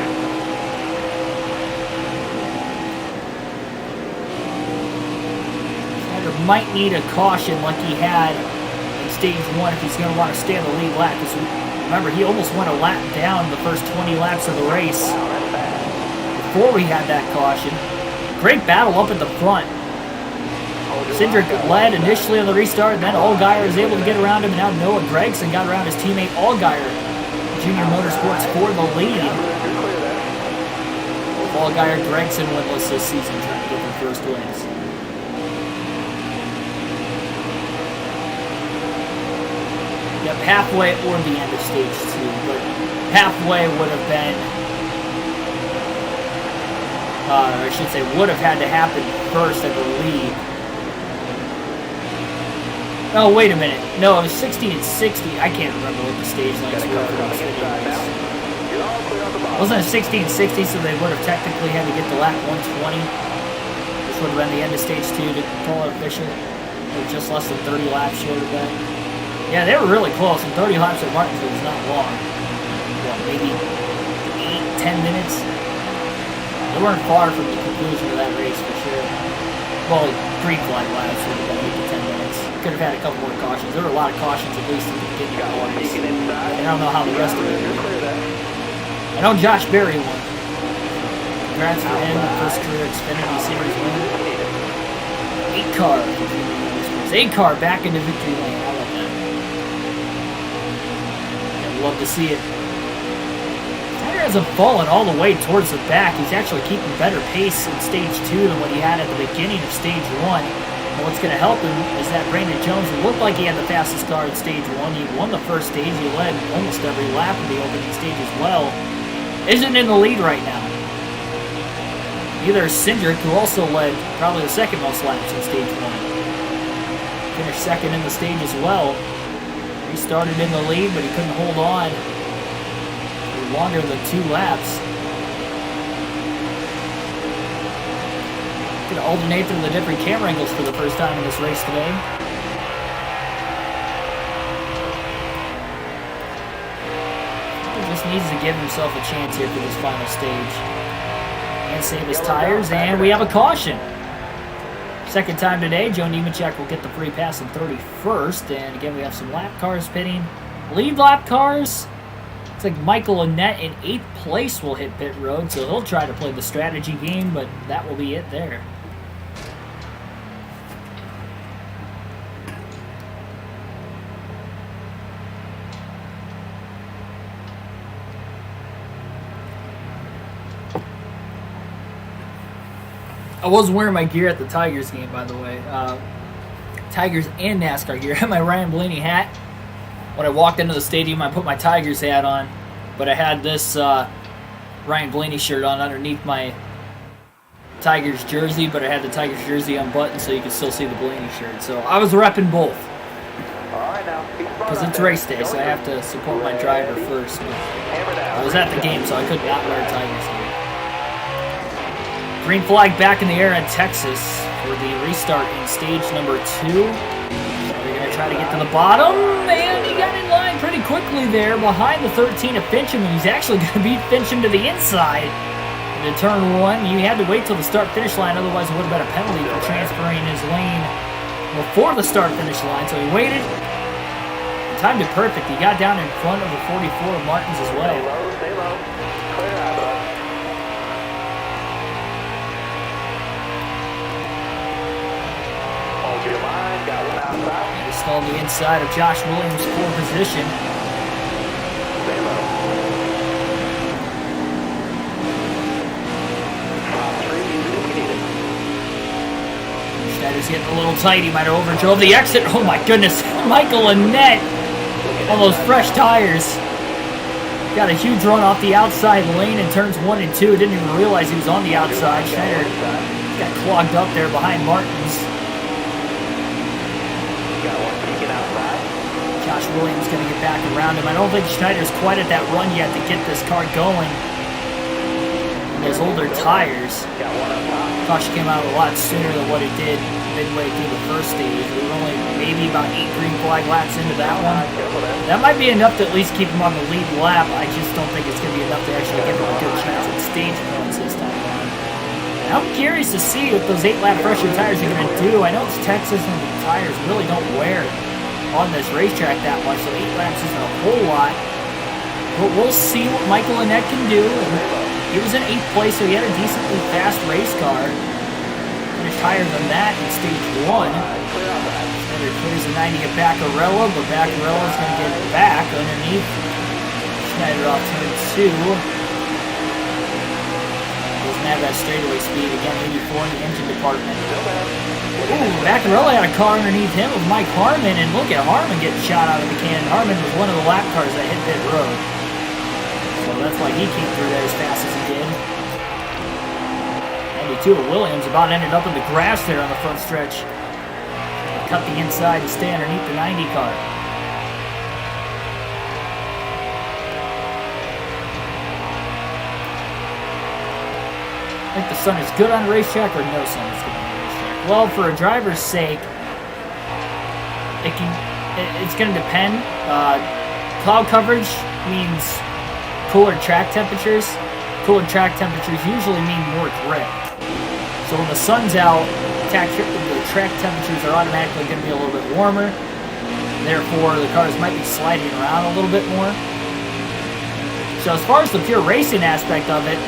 Schneider might need a caution like he had in stage 1 if he's going to want to stay on the lead lap. Because remember, he almost went a lap down the first 20 laps of the race before we had that caution. Great battle up at the front. Cindric led initially on the restart, and then Allgaier was able to get around him, and now Noah Gregson got around his teammate Allgaier. Junior Motorsports for the lead. Allgaier, Gregson winless this season, trying to get their first wins. Yep, halfway or the end of stage 2, but halfway would have been, or I should say, would have had to happen first, I believe. Oh, wait a minute. No, it was 16 and 60. I can't remember what the stage lengths were for those videos. Wasn't it 16 and 60, so they would have technically had to get to lap 120, which would have been the end of stage 2 to call it official. Or just less than 30 laps short of that. Yeah, they were really close, and 30 laps at Martinsville is not long. Well, maybe 8-10 minutes. They weren't far from the conclusion of that race for sure. Well, green flag laps would have been 8 to 10 minutes. Could have had a couple more cautions. There were a lot of cautions at least at the beginning of the race. I don't know how the rest of it did. I know Josh Berry won. Congrats for him, first career Xfinity Series win. 8-car. 8-car back into victory lane. I love that. I'd love to see it. Schneider hasn't fallen all the way towards the back. He's actually keeping better pace in stage 2 than what he had at the beginning of stage 1. And what's going to help him is that Brandon Jones looked like he had the fastest car in stage 1. He won the first stage. He led almost every lap of the opening stage as well. Isn't in the lead right now. Neither is Cindric, who also led probably the second most laps in stage 1. Finished second in the stage as well. He started in the lead, but he couldn't hold on for longer than 2 laps. Going to alternate through the different camera angles for the first time in this race today. He just needs to give himself a chance here for this final stage. And save his tires, and we have a caution. Second time today, Joe Nemechek will get the free pass in 31st, and again we have some lap cars pitting. Lead lap cars. Looks like Michael Annette in 8th place will hit pit road, so he'll try to play the strategy game, but that will be it there. I wasn't wearing my gear at the Tigers game, by the way. Tigers and NASCAR gear. I had my Ryan Blaney hat. When I walked into the stadium, I put my Tigers hat on, but I had this Ryan Blaney shirt on underneath my Tigers jersey, but I had the Tigers jersey unbuttoned so you could still see the Blaney shirt. So I was repping both. Because it's race day, so I have to support my driver first. But I was at the game, so I could not wear a Tigers gear. Green flag back in the air in Texas for the restart in stage number 2. We're going to try to get to the bottom, and he got in line pretty quickly there behind the 13 of Fincham, and he's actually going to beat Fincham to the inside into turn 1. He had to wait till the start-finish line, otherwise it would have been a penalty for transferring his lane before the start-finish line, so he waited. Timed it perfect. He got down in front of the 44 of Martins as well. Stay low. Clear out, bud. Hold your line. Got one outside. Just on the inside of Josh Williams' pole position. Stay low. Top 3, use it if you need it. Schneider's getting a little tight. He might have overdrove the exit. Oh my goodness. Michael Annette on those fresh tires. Got a huge run off the outside lane in turns 1 and 2. Didn't even realize he was on the outside. Schneider got clogged up there behind Martins. Got one peeking outside. Josh Williams going to get back around him. I don't think Schneider's quite at that run yet to get this car going. and his older tires. Got one up top. Caution came out a lot sooner than what it did midway through the first stage. We were only maybe about 8 green flag laps into that one. Careful there. That might be enough to at least keep him on the lead lap. I just don't think it's going to be enough to actually give him a good chance at stage points this time around. And I'm curious to see what those 8-lap fresher tires are going to do. I know it's Texas and the tires really don't wear on this racetrack that much, so 8 laps isn't a whole lot. But we'll see what Michael Annette can do. He was in 8th place, so he had a decently fast race car. Finished higher than that in stage 1. Schneider clears the 90 at Baccarella, but Baccarella's going to get back underneath Schneider off turn 2. Doesn't have that straightaway speed. Again, 84 in the engine department. Ooh, Baccarella had a car underneath him with Mike Harmon, and look at Harmon getting shot out of the cannon. Harmon was one of the lap cars that hit pit road. So that's why he came through there as fast as he did. 92 of Williams about ended up in the grass there on the front stretch. Cut the inside and stay underneath the 90 car. I think the sun is good on a racetrack, or no sun is good on a racetrack. Well, for a driver's sake, it's going to depend. Cloud coverage means cooler track temperatures. Cooler track temperatures usually mean more grip. So when the sun's out, the track temperatures are automatically going to be a little bit warmer. Therefore, the cars might be sliding around a little bit more. So as far as the pure racing aspect of it,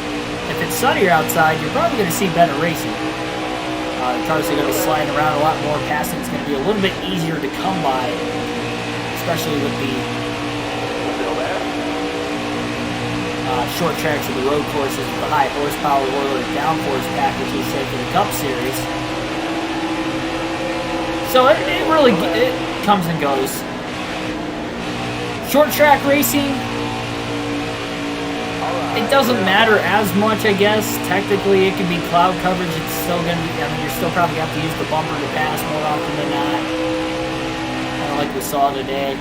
if it's sunnier outside, you're probably going to see better racing. The cars are going to be sliding around a lot more. Passing is going to be a little bit easier to come by, especially with the short tracks of the road courses with the high horsepower oiler downforce packages, say for the Cup Series. So it really comes and goes. Short track racing, it doesn't matter as much, I guess. Technically, it can be cloud coverage. It's still going to be, I mean, you're still probably going to have to use the bumper to pass more often than not. Kind of like we saw today.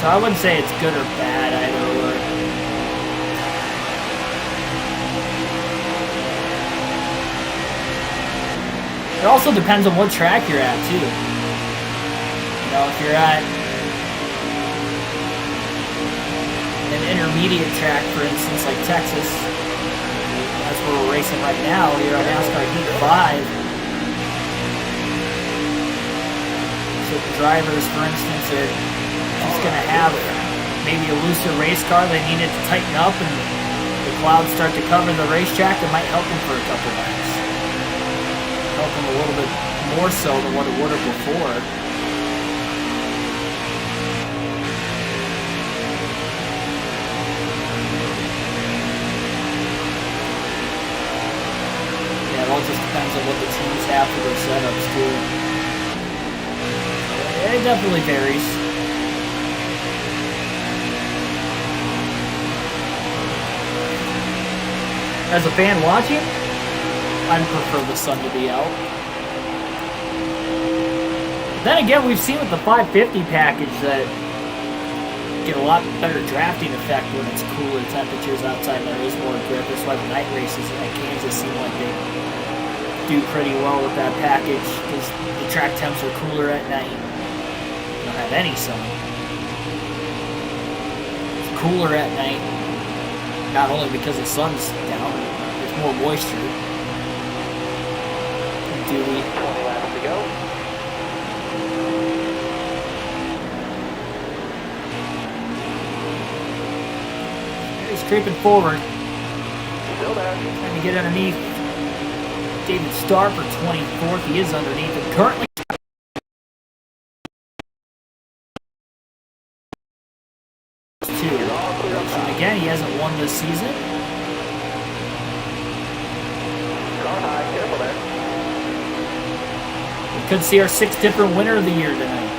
So I wouldn't say it's good or bad either or. It also depends on what track you're at, too. You know, if you're at an intermediate track, for instance, like Texas, that's where we're racing right now, here on NASCAR Heat 5. So the drivers, for instance, are just going to have maybe a looser race car. They need it to tighten up, and the clouds start to cover the racetrack. It might help them for a couple laps. Help them a little bit more so than what it would have before. Yeah, it all just depends on what the teams have for their setups too. It definitely varies. As a fan watching, I prefer the sun to be out. Then again, we've seen with the 550 package that get a lot better drafting effect when it's cooler temperatures outside and there is more grip. That's why the night races at Kansas seem like they do pretty well with that package, because the track temps are cooler at night. You don't have any sun. It's cooler at night. Not only because the sun's down, there's more moisture. Dewy. 20 laps to go. He's creeping forward. Still there. Trying to get underneath David Starr for 24th. He is underneath him currently. Again, he hasn't won this season. Car high, careful there. We could see our 6th different winner of the year tonight.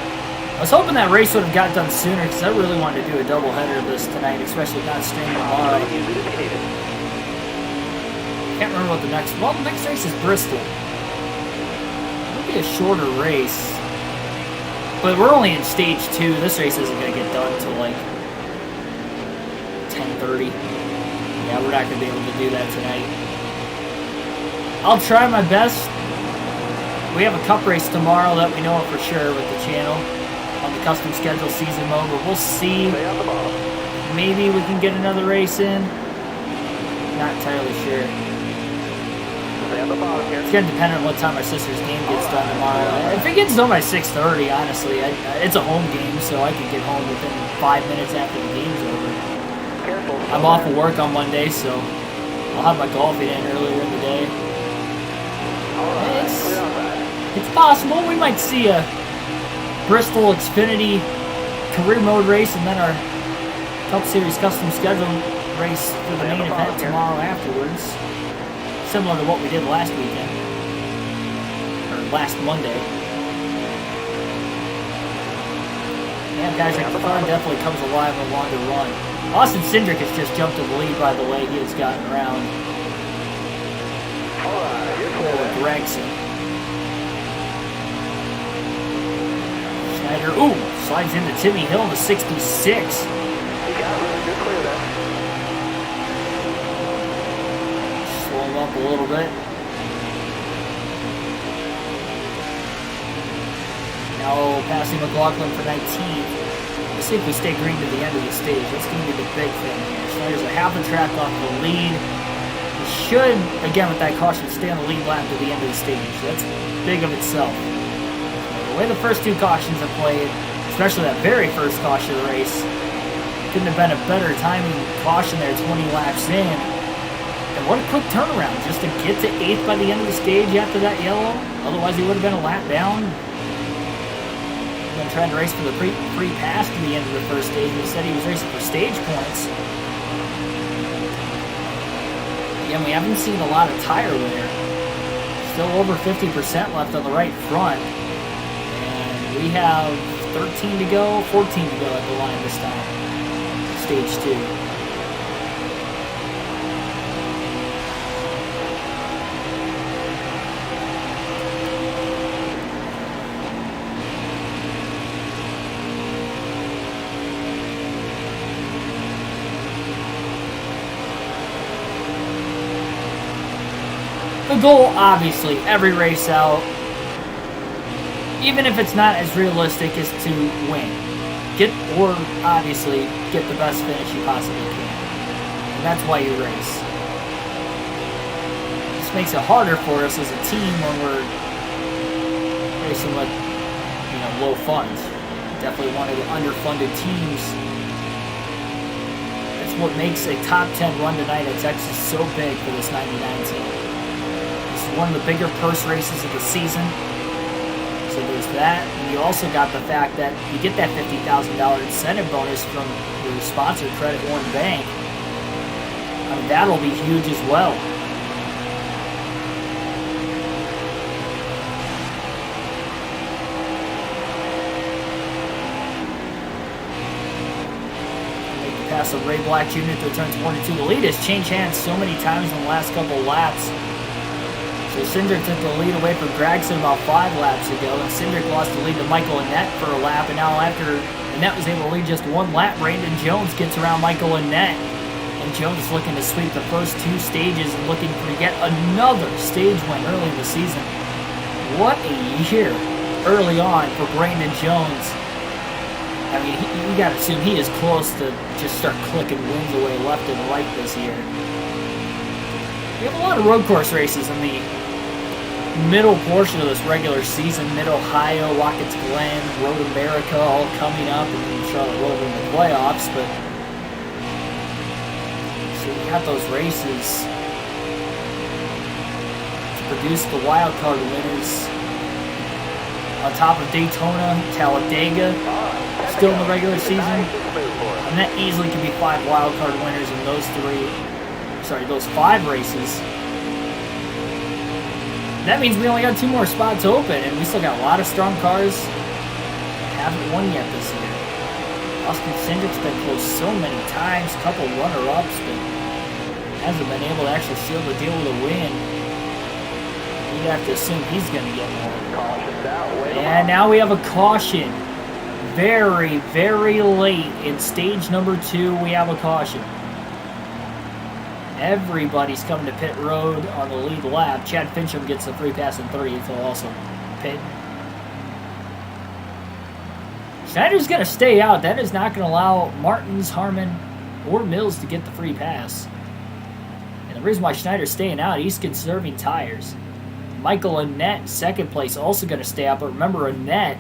I was hoping that race would have got done sooner, because I really wanted to do a doubleheader of this tonight, especially not streaming tomorrow. Can't remember what the next race is Bristol. It'll be a shorter race. But we're only in stage 2. This race isn't going to get done until like 10:30. Yeah, we're not going to be able to do that tonight. I'll try my best. We have a cup race tomorrow that we know for sure with the channel on the custom schedule season mode, but we'll see. Maybe we can get another race in. Not entirely sure. It's going to depend on what time my sister's game gets done tomorrow. If it gets done by 6:30, honestly, it's a home game, so I could get home within 5 minutes after the game's over. I'm off of work on Monday, so I'll have my golfing in earlier in the day. It's possible. We might see a Bristol Xfinity career mode race and then our Cup Series custom schedule race for the main event tomorrow afterwards. Similar to what we did last weekend. Or last Monday. Yeah, guys, the car definitely comes alive and wanted to run. Austin Cindric has just jumped to the lead, by the way. He has gotten around Gregson. Schneider, ooh, slides into Timmy Hill in the 66. Slow him up a little bit. Now passing McLaughlin for 19. Let's see if we stay green to the end of the stage. That's going to be the big thing here. Schneider's a half a track off the lead. He should, again with that caution, stay on the lead lap to the end of the stage. That's big of itself. The way the first 2 cautions have played, especially that very first caution of the race, couldn't have been a better timing caution there 20 laps in. And what a quick turnaround just to get to 8th by the end of the stage after that yellow. Otherwise he would have been a lap down. Been trying to race for the free pass to the end of the first stage. He said he was racing for stage points. Again, we haven't seen a lot of tire wear. Still over 50% left on the right front. And we have 13 to go, 14 to go at the line this time. Stage 2. The goal, obviously, every race out, even if it's not as realistic, is to win. Obviously, get the best finish you possibly can. And that's why you race. This makes it harder for us as a team when we're racing with, low funds. Definitely one of the underfunded teams. That's what makes a top 10 run tonight at Texas so big for this 99 team. One of the bigger purse races of the season. So there's that. And you also got the fact that you get that $50,000 incentive bonus from your sponsor, Credit One Bank. I mean, that'll be huge as well. Make the pass of Ray Black Jr. to turn 22. The lead has changed hands so many times in the last couple laps. So Cindric took the lead away from Gregson about 5 laps ago, and Cindric lost the lead to Michael Annett for a lap, and now after Annett was able to lead just 1 lap, Brandon Jones gets around Michael Annett. And Jones is looking to sweep the first 2 stages and looking for yet another stage win early in the season. What a year early on for Brandon Jones. I mean, you got to assume he is close to just start clicking wins away left and right this year. We have a lot of road course races in the middle portion of this regular season. Mid-Ohio, Watkins Glen, Road America all coming up, and then Charlotte Road in the playoffs. But so we got those races to produce the wild card winners. On top of Daytona, Talladega, still in the regular season, and that easily could be 5 wild card winners in those 5 races. That means we only got 2 more spots open, and we still got a lot of strong cars that haven't won yet this year. Austin Cindric's been close so many times, a couple runner-ups, but hasn't been able to actually seal the deal with a win. You'd have to assume he's going to get more. And now we have a caution. very, very late in stage number 2, we have a caution. Everybody's coming to pit road on the lead lap. Chad Fincham gets the free pass in 3, he'll also pit. Schneider's going to stay out. That is not going to allow Martins, Harmon, or Mills to get the free pass. And the reason why Schneider's staying out, he's conserving tires. Michael Annette, second place, also going to stay out. But remember, Annette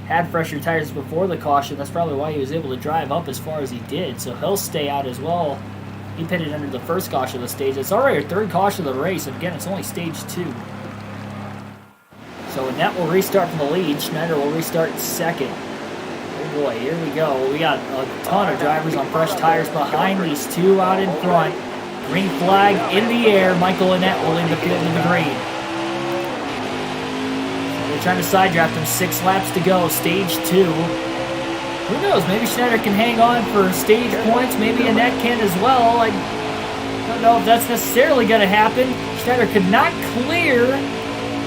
had fresher tires before the caution. That's probably why he was able to drive up as far as he did. So he'll stay out as well. He pitted under the first caution of the stage. It's already our third caution of the race. And again, it's only stage 2. So Annette will restart from the lead. Schneider will restart in second. Oh boy, here we go. We got a ton of drivers on fresh tires behind these two out in front. Green flag in the air. Michael Annette will lead the field in the green. They're trying to side draft him. 6 laps to go. Stage 2. Who knows? Maybe Schneider can hang on for stage points. Maybe Annette can as well. I don't know if that's necessarily going to happen. Schneider could not clear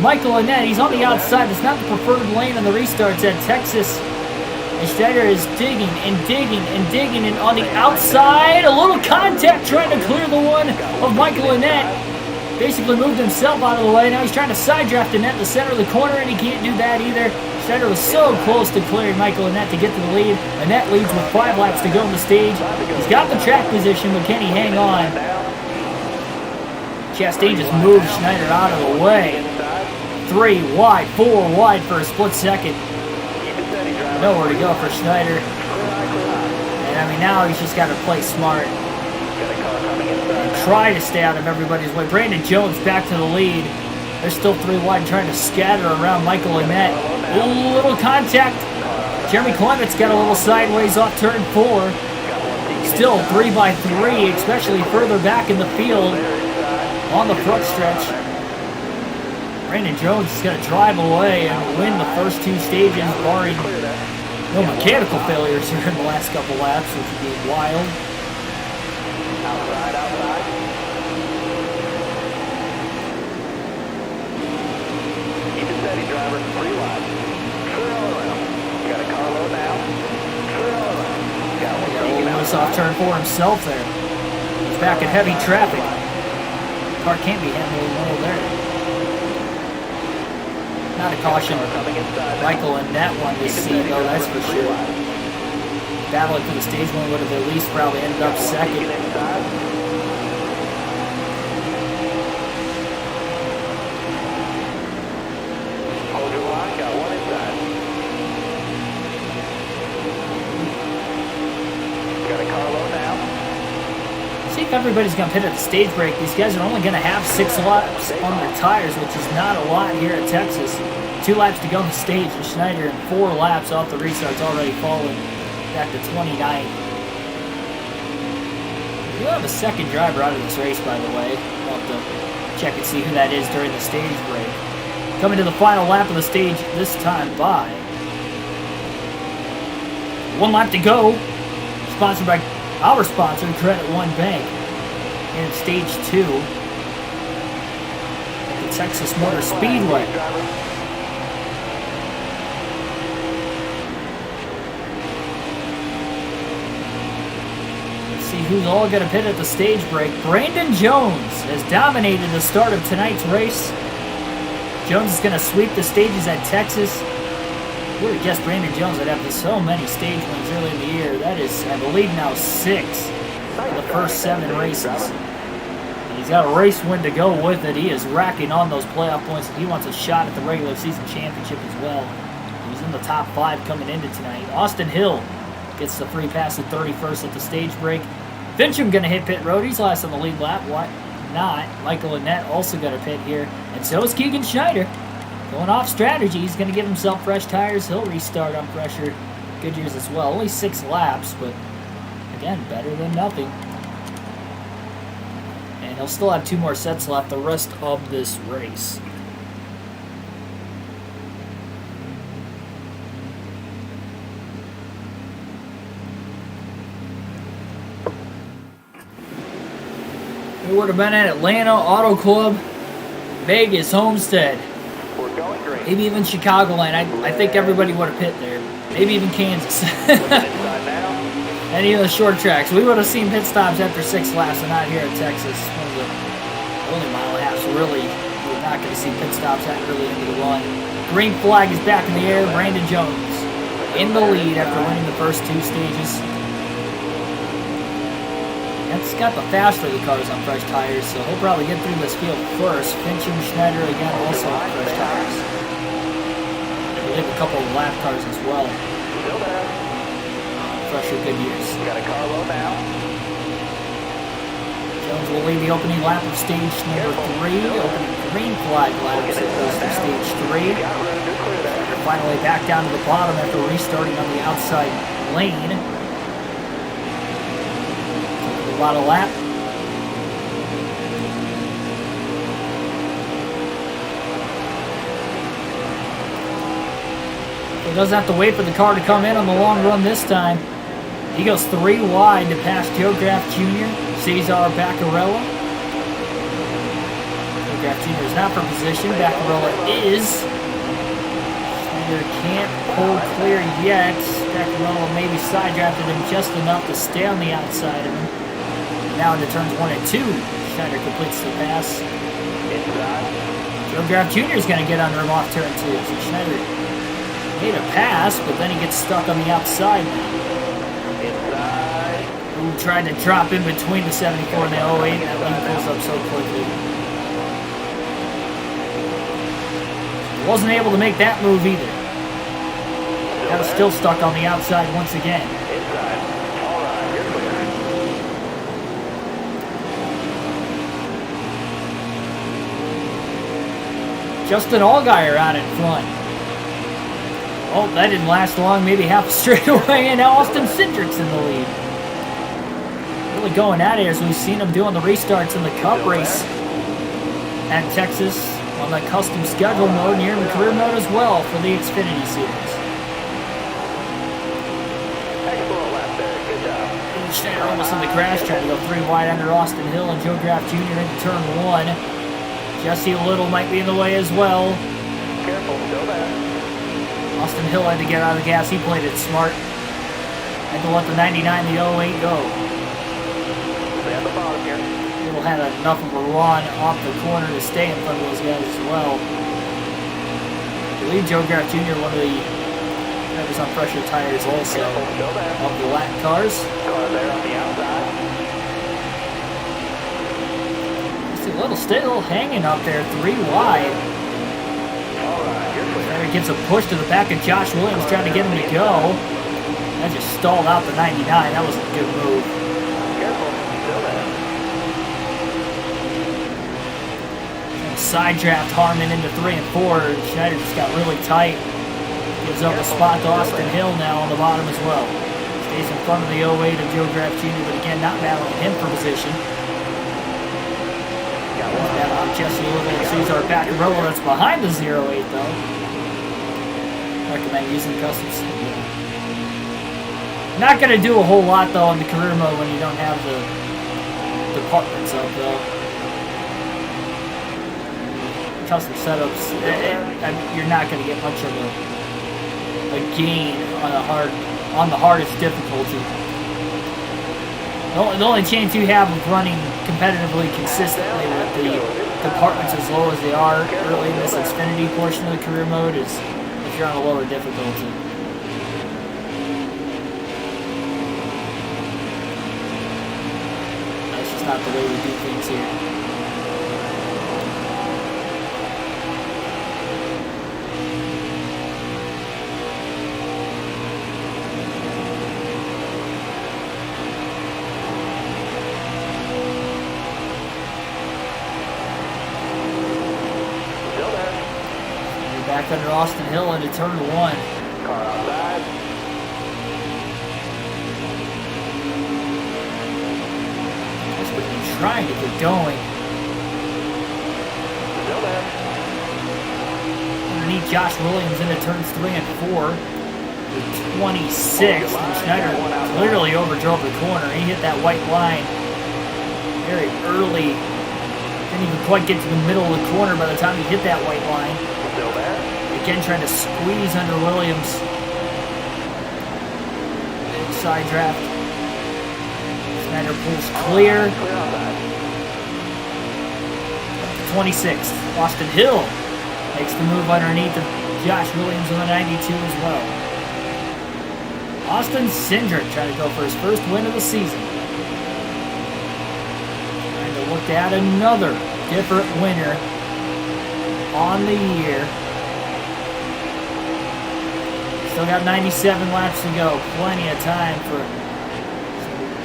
Michael Annette. He's on the outside. It's not the preferred lane on the restarts at Texas. And Schneider is digging and digging and digging. And on the outside, a little contact trying to clear the one of Michael Annette. Basically moved himself out of the way. Now he's trying to side draft Annette in the center of the corner, and he can't do that either. Schneider was so close to clearing Michael Annette to get to the lead. Annette leads with 5 laps to go on the stage. He's got the track position, but can he hang on? Chastain just moved Schneider out of the way. 3 wide, 4 wide for a split second. Nowhere to go for Schneider. And I mean, now he's just got to play smart and try to stay out of everybody's way. Brandon Jones back to the lead. There's still 3 wide trying to scatter around Michael Annette. A little contact. Jeremy Clement's got a little sideways off turn 4. Still 3 by 3, especially further back in the field on the front stretch. Brandon Jones is going to drive away and win the first 2 stages, barring no mechanical failures here in the last couple laps, which would be wild. Outside. Keep it steady, driver. 3 wide. Trail around. Got a car low now. Trail around. Got one off turn 4 himself there. He's back in heavy traffic. Car can't be handling well there. Not a caution. Michael and that one to see, though, that's for sure. Battling for the stage one would have at least probably ended up second. Hold your line, got one inside. Got a car low now. See if everybody's going to pit at the stage break. These guys are only going to have 6 laps on their tires, which is not a lot here at Texas. 2 laps to go on the stage, and Schneider in 4 laps off the restart's already fallen back to 29th. We do have a second driver out of this race, by the way. We'll have to check and see who that is during the stage break. Coming to the final lap of the stage, this time by 1 lap to go. Sponsored by our sponsor, Credit One Bank, in stage 2 at the Texas Motor Speedway. Let's see who's all going to pit at the stage break. Brandon Jones has dominated the start of tonight's race. Jones is going to sweep the stages at Texas. Who would have guessed Brandon Jones would have so many stage wins early in the year? That is, I believe, now 6 in the first 7 races. And he's got a race win to go with it. He is racking on those playoff points, and he wants a shot at the regular season championship as well. He's in the top 5 coming into tonight. Austin Hill gets the free pass at 31st at the stage break. Fincham going to hit pit road. He's last on the lead lap. Why not? Michael Annette also got a pit here. And so is Keegan Schneider. Going off strategy, he's going to give himself fresh tires. He'll restart on fresher Goodyears as well. Only 6 laps, but again, better than nothing. And he'll still have 2 more sets left the rest of this race. We would have been at Atlanta Auto Club, Vegas Homestead. We're going green. Maybe even Chicagoland. I think everybody would have pit there. Maybe even Kansas. Inside now. Any of the short tracks. We would have seen pit stops after 6 laps and not here at Texas. One of the only mile and a half, really. We're not going to see pit stops that early into the run. Green flag is back in the air. Brandon Jones in the lead after winning the first 2 stages. That's got the faster of the cars on fresh tires, so he'll probably get through this field first. Finch and Schneider again also on fresh tires. I believe a couple of lap cars as well. Still there. Fresher Goodyears. We got a car low now. Jones will lead the opening lap of stage number 3. Opening green flag laps of stage 3. Got room to clear that. They're finally back down to the bottom after restarting on the outside lane. A lot of lap. He doesn't have to wait for the car to come in on the long run this time. He goes 3 wide to pass Joe Graff Jr., Cesar Baccarella. Joe Graff Jr. is not for position. Baccarella is. Schneider can't pull clear yet. Baccarella maybe side drafted him just enough to stay on the outside of him. Now into turns 1 and 2, Schneider completes the pass. Inside. Joe Graff Jr. is going to get under him off turn 2. So Schneider made a pass, but then he gets stuck on the outside now. Inside. Who tried to drop in between the 74 and the 08. That lane pulls up so quickly. He wasn't able to make that move either. That was still stuck on the outside once again. Inside. All right, you're clear. Justin Allgaier out in front. Oh, that didn't last long. Maybe half a straightaway, and now Austin Cindric's in the lead. Really going at it as we've seen him doing the restarts in the Cup race at Texas on the custom schedule mode and here in the career mode as well for the Xfinity series. Excellent lap there. Good job. Schneider almost in the crash, trying to go 3 wide under Austin Hill and Joe Graff Jr. into turn 1. Jesse Little might be in the way as well. Careful, still there. Austin Hill had to get out of the gas. He played it smart. Had to let the 99, the 08 go. Stay at the bottom here. Little had enough of a run off the corner to stay in front of those guys as well. I believe Joe Graff Jr., one of the drivers on fresher tires also Careful, still there. of the lap cars. Car there on the outside. See Little still hanging up there 3 wide. All right, you're clear. There he gets a push to the back of Josh Williams trying to get him to go. That just stalled out the 99. That was a good move. Careful, still there. Side draft Harmon into 3 and 4. Schneider just got really tight. Gives up a spot to Austin Hill now on the bottom as well. Stays in front of the 08 of Joe Graff Jr., but again, not battling him for position. Got He's one. battling Jesse Little and Cesar Baccarella that's behind the 08 though. Recommend using custom studio. Not going to do a whole lot though in the career mode when you don't have the departments up though. Custom setups, you're not going to get much of a gain on the hardest difficulty. The only chance you have of running competitively consistently with the departments as low as they are early in this Xfinity portion of the career mode is if you're on a lower difficulty. That's just not the way we do things here. Back under Austin Hill into turn 1. Car outside. That's what he's trying to get going. Still there. Underneath Josh Williams into turns 3 and 4. The 26th, and Schneider clearly overdrove the corner. He hit that white line very early. Didn't even quite get to the middle of the corner by the time he hit that white line. Still there. Again, trying to squeeze under Williams. Side draft. Schneider pulls clear. 26th. Austin Hill makes the move underneath of Josh Williams on the 92 as well. Austin Cindric trying to go for his first win of the season. Trying to look at another different winner on the year. Still got 97 laps to go. Plenty of time for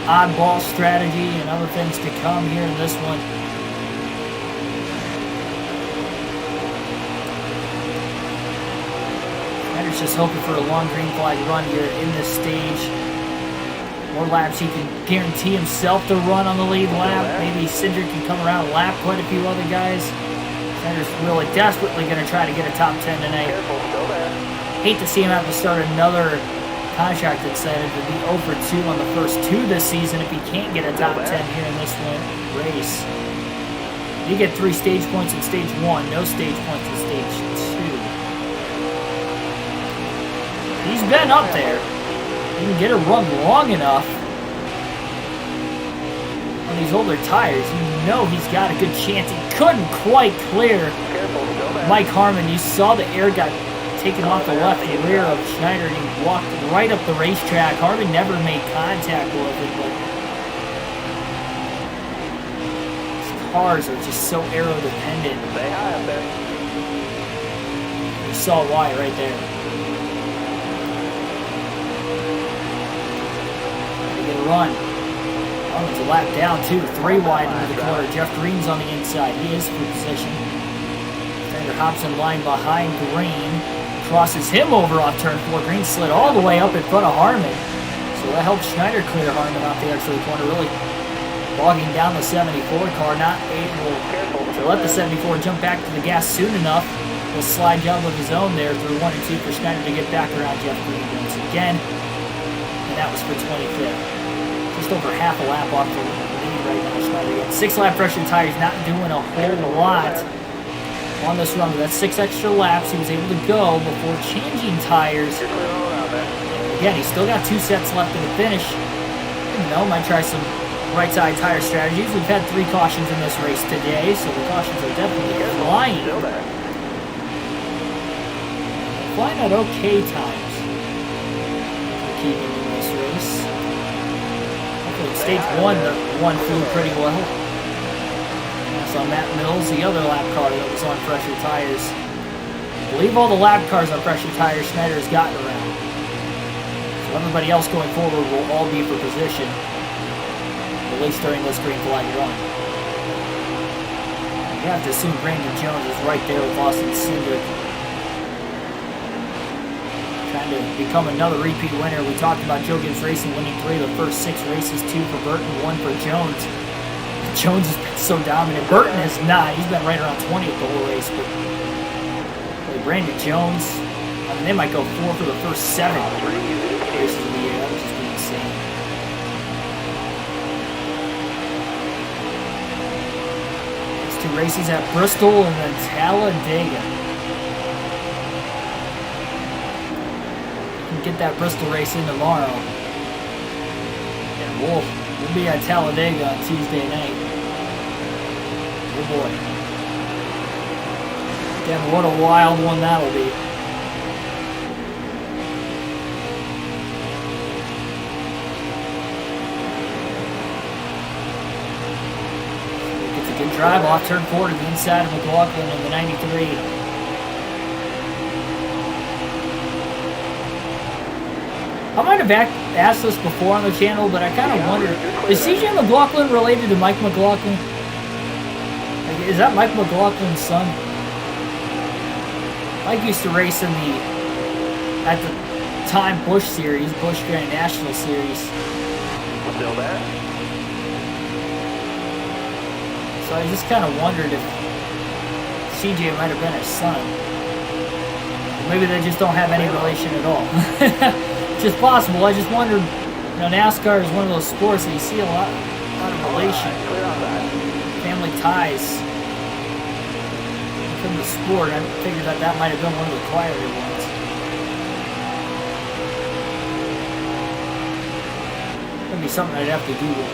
oddball strategy and other things to come here in this one. Schneider's just hoping for a long green flag run here in this stage. More laps he can guarantee himself to run on the lead lap. Maybe Cindric can come around and lap quite a few other guys. Schneider's really desperately going to try to get a top 10 tonight. Hate to see him have to start another contract incentive to be 0 for 2 on the first 2 this season if he can't get a top 10 here in this race. You get 3 stage points in stage 1, no stage points in stage 2. He's been up there. You can get a run long enough on these older tires. You know he's got a good chance. He couldn't quite clear Mike Harmon. You saw the air got taken off the left rear of Schneider and he walked right up the racetrack. Harmon never made contact with it, but these cars are just so aero dependent. You saw why right there. Get a run. Harmon's a lap down too. 3 wide into the corner. Jeff Green's on the inside. He is for position. Schneider hops in line behind Green. Crosses him over off turn 4. Green slid all the way up in front of Harmon. So that helped Schneider clear Harmon off the extra corner, really bogging down the 74 car, not able to let the 74 jump back to the gas soon enough. He'll slide job of his own there through 1 and 2 for Schneider to get back around Jeff Green once again. And that was for 25th. Just over half a lap off the lead right now, Schneider. 6 lap pressure tires, not doing a whole lot on this run. That's 6 extra laps he was able to go before changing tires. Again, he's still got 2 sets left in the finish. You know, might try some right side tire strategies. We've had 3 cautions in this race today, so the cautions are definitely flying. Flying at okay times for keeping in this race. Hopefully stage 1, the one flew pretty well. On Matt Mills, the other lap car that was on fresher tires. I believe all the lap cars on fresher tires Schneider has gotten around. So everybody else going forward will all be for position, at least during this green flag run. You have to assume Brandon Jones is right there with Austin Cindric, trying to become another repeat winner. We talked about Joe Gibbs Racing winning 3 of the first 6 races, 2 for Burton, 1 for Jones. Jones has been so dominant. Burton is not. He's been right around 20th the whole race. But Brandon Jones, I mean, they might go 4 for the first 7 races of the year. That would just be insane. Next 2 races at Bristol and then Talladega. You can get that Bristol race in tomorrow. And we'll be at Talladega on Tuesday night. Oh boy. Again, what a wild one that'll be. Gets a good drive off turn 4 to the inside of McLaughlin in the 93. I might have asked this before on the channel, but I kind of wonder, is CJ McLaughlin related to Mike McLaughlin? Like, is that Mike McLaughlin's son? Mike used to race in the, at the time, Busch Series, Busch Grand National Series. Still there? So I just kind of wondered if CJ might have been his son. Or maybe they just don't have any relation at all. Just possible. I just wondered, you know, NASCAR is one of those sports that you see a lot of relation, family ties. Could in the sport. I figured that might have been one of the quieter ones. That'd be something I'd have to Google.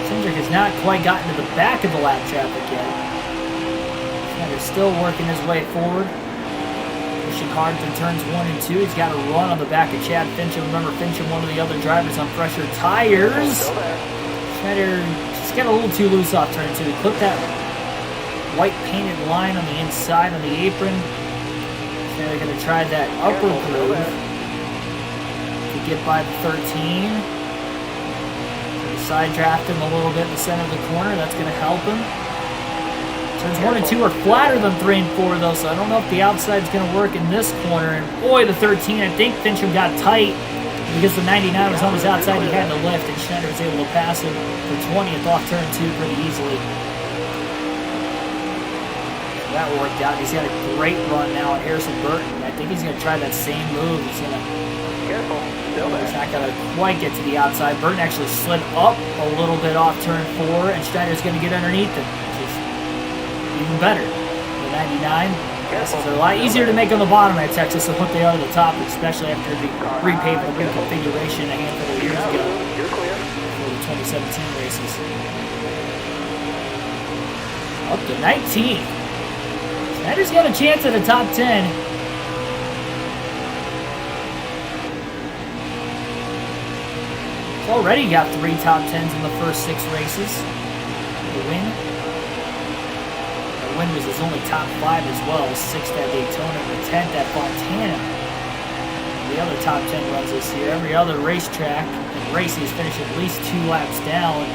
Seems like it's not quite gotten to the back of the lap traffic yet. Schneider's still working his way forward. Pushing hard through turns 1 and 2. He's got a run on the back of Chad Fincham. Remember, Fincham, one of the other drivers on fresher tires. Schneider just got a little too loose off turn 2. He clipped that white painted line on the inside on the apron. Schneider going to try that upper groove to get by the 13. Side draft him a little bit in the center of the corner. That's going to help him. Turns 1 and 2 are flatter than 3 and 4, though, so I don't know if the outside's going to work in this corner. And boy, the 13, I think Fincham got tight because the 99 was on his outside. He had to lift, and Schneider was able to pass him for 20th off turn 2 pretty easily. So that worked out. He's got a great run now at Harrison Burton. I think he's going to try that same move. He's going to... Careful. He's not going to quite get to the outside. Burton actually slid up a little bit off turn 4, and Schneider's going to get underneath him, which is even better. The 99. They're a lot easier to make on the bottom at Texas than what they are at the top, especially after the repaving and reconfiguration a handful of years ago for the 2017 races. Up to 19. Schneider's got a chance at a top 10. Already got 3 top 10s in the first 6 races. The win. The win was his only top 5 as well. 6th at Daytona and the 10th at Fontana. The other top 10 runs this year. Every other racetrack and race he's finished at least 2 laps down.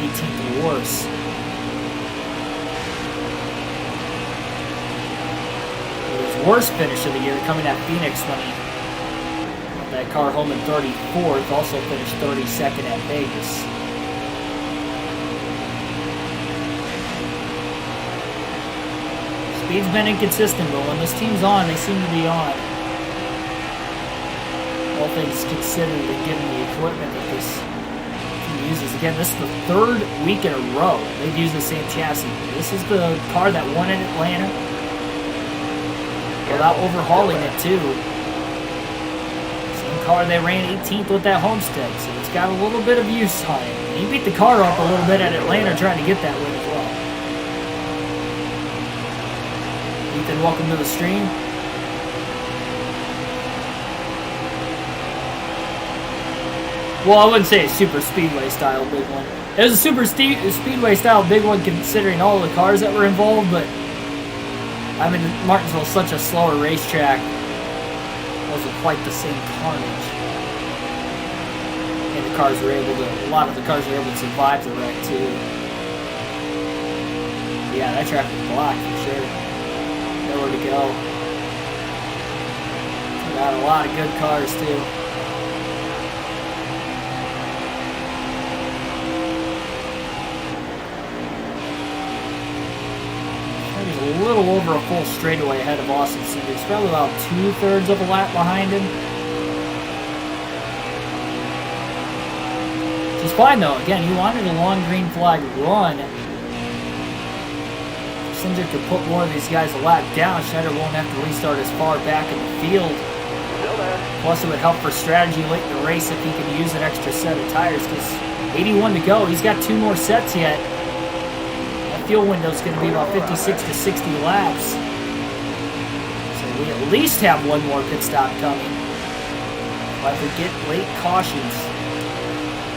18th or worse. His worst finish of the year coming at Phoenix when he that car home in 34th, also finished 32nd at Vegas. Speed's been inconsistent, but when this team's on, they seem to be on. All things considered, and given the equipment that this team uses. Again, this is the 3rd week in a row they've used the same chassis. This is the car that won in Atlanta without overhauling it, too. Car they ran 18th with that Homestead, so it's got a little bit of use on it. And he beat the car up a little bit at Atlanta trying to get that win as well. Ethan, welcome to the stream. Well, I wouldn't say a super speedway style big one. It was a super speedway style big one considering all the cars that were involved, but I mean, Martinsville's such a slower racetrack. Wasn't quite the same carnage. And the cars were able to, a lot of the cars were able to survive the wreck too. Yeah, that track was blocked for sure. Nowhere to go. Got a lot of good cars too. He's a little over a full straightaway ahead of Austin Cindric. He's probably about 2/3 of a lap behind him. Which is fine though. Again, he wanted a long green flag run. Cindric could put more of these guys a lap down. Schneider won't have to restart as far back in the field. Plus, it would help for strategy late in the race if he could use an extra set of tires because 81 to go. He's got 2 more sets yet. Fuel window is going to be about 56 to 60 laps. So we at least have 1 more pit stop coming. But we get late cautions.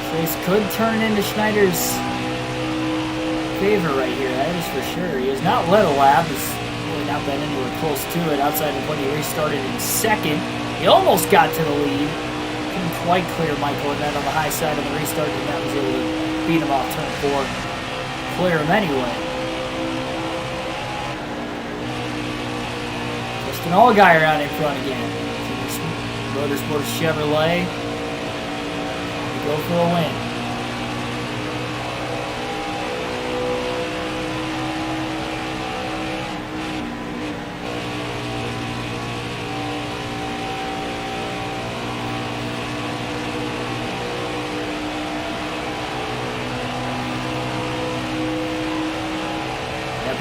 So this could turn into Schneider's favor right here, that is for sure. He has not led a lap. He's really not been anywhere close to it outside of when he restarted in 2nd. He almost got to the lead. Couldn't quite clear Michael and then on the high side of the restart, and that was able to beat him off turn 4. Clear him anyway. Just an all-guyer out in front again. Motorsport Chevrolet. We go for a win.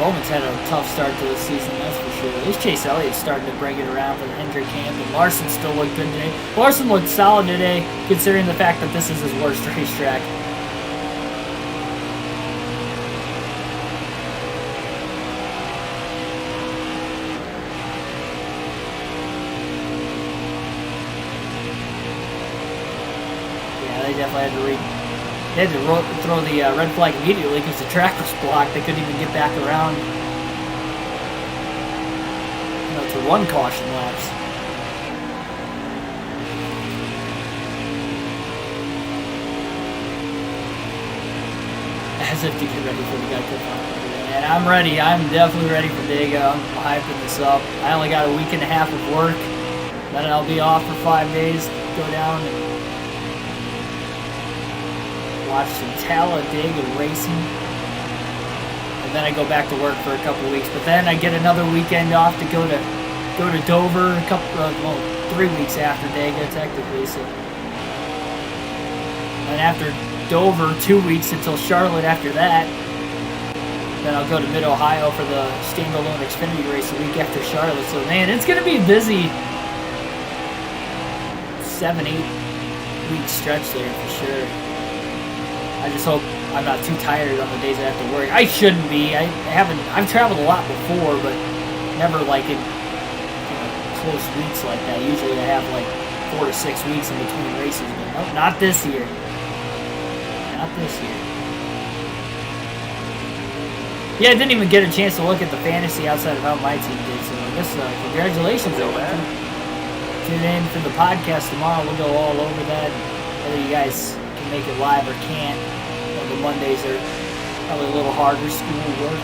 Bowman's had a tough start to the season, that's for sure. At least Chase Elliott's starting to bring it around for the Hendrick camp, and Larson still looked good today. Larson looked solid today, considering the fact that this is his worst racetrack. Yeah, they definitely had to They had to throw the red flag immediately because the track was blocked. They couldn't even get back around, to run caution laps. As if to get ready for the guy to come. And I'm ready. I'm definitely ready for Dega. I'm hyping this up. I only got a week and a half of work. Then I'll be off for 5 days. Go down and watch some Talladega racing, and then I go back to work for a couple weeks. But then I get another weekend off to go to Dover. 3 weeks after Dega technically. So, and after Dover, 2 weeks until Charlotte. After that, then I'll go to Mid Ohio for the standalone Xfinity race a week after Charlotte. So man, it's gonna be a busy 7-8 week stretch there for sure. I just hope I'm not too tired on the days I have to work. I shouldn't be. I've traveled a lot before, but never like in close weeks like that. Usually I have like 4 to 6 weeks in between races, but nope, not this year. Not this year. Yeah, I didn't even get a chance to look at the fantasy outside of how my team did, so I guess congratulations, everyone. Tune in for the podcast tomorrow. We'll go all over that, whether you guys can make it live or can't. The Mondays are probably a little harder, school, work,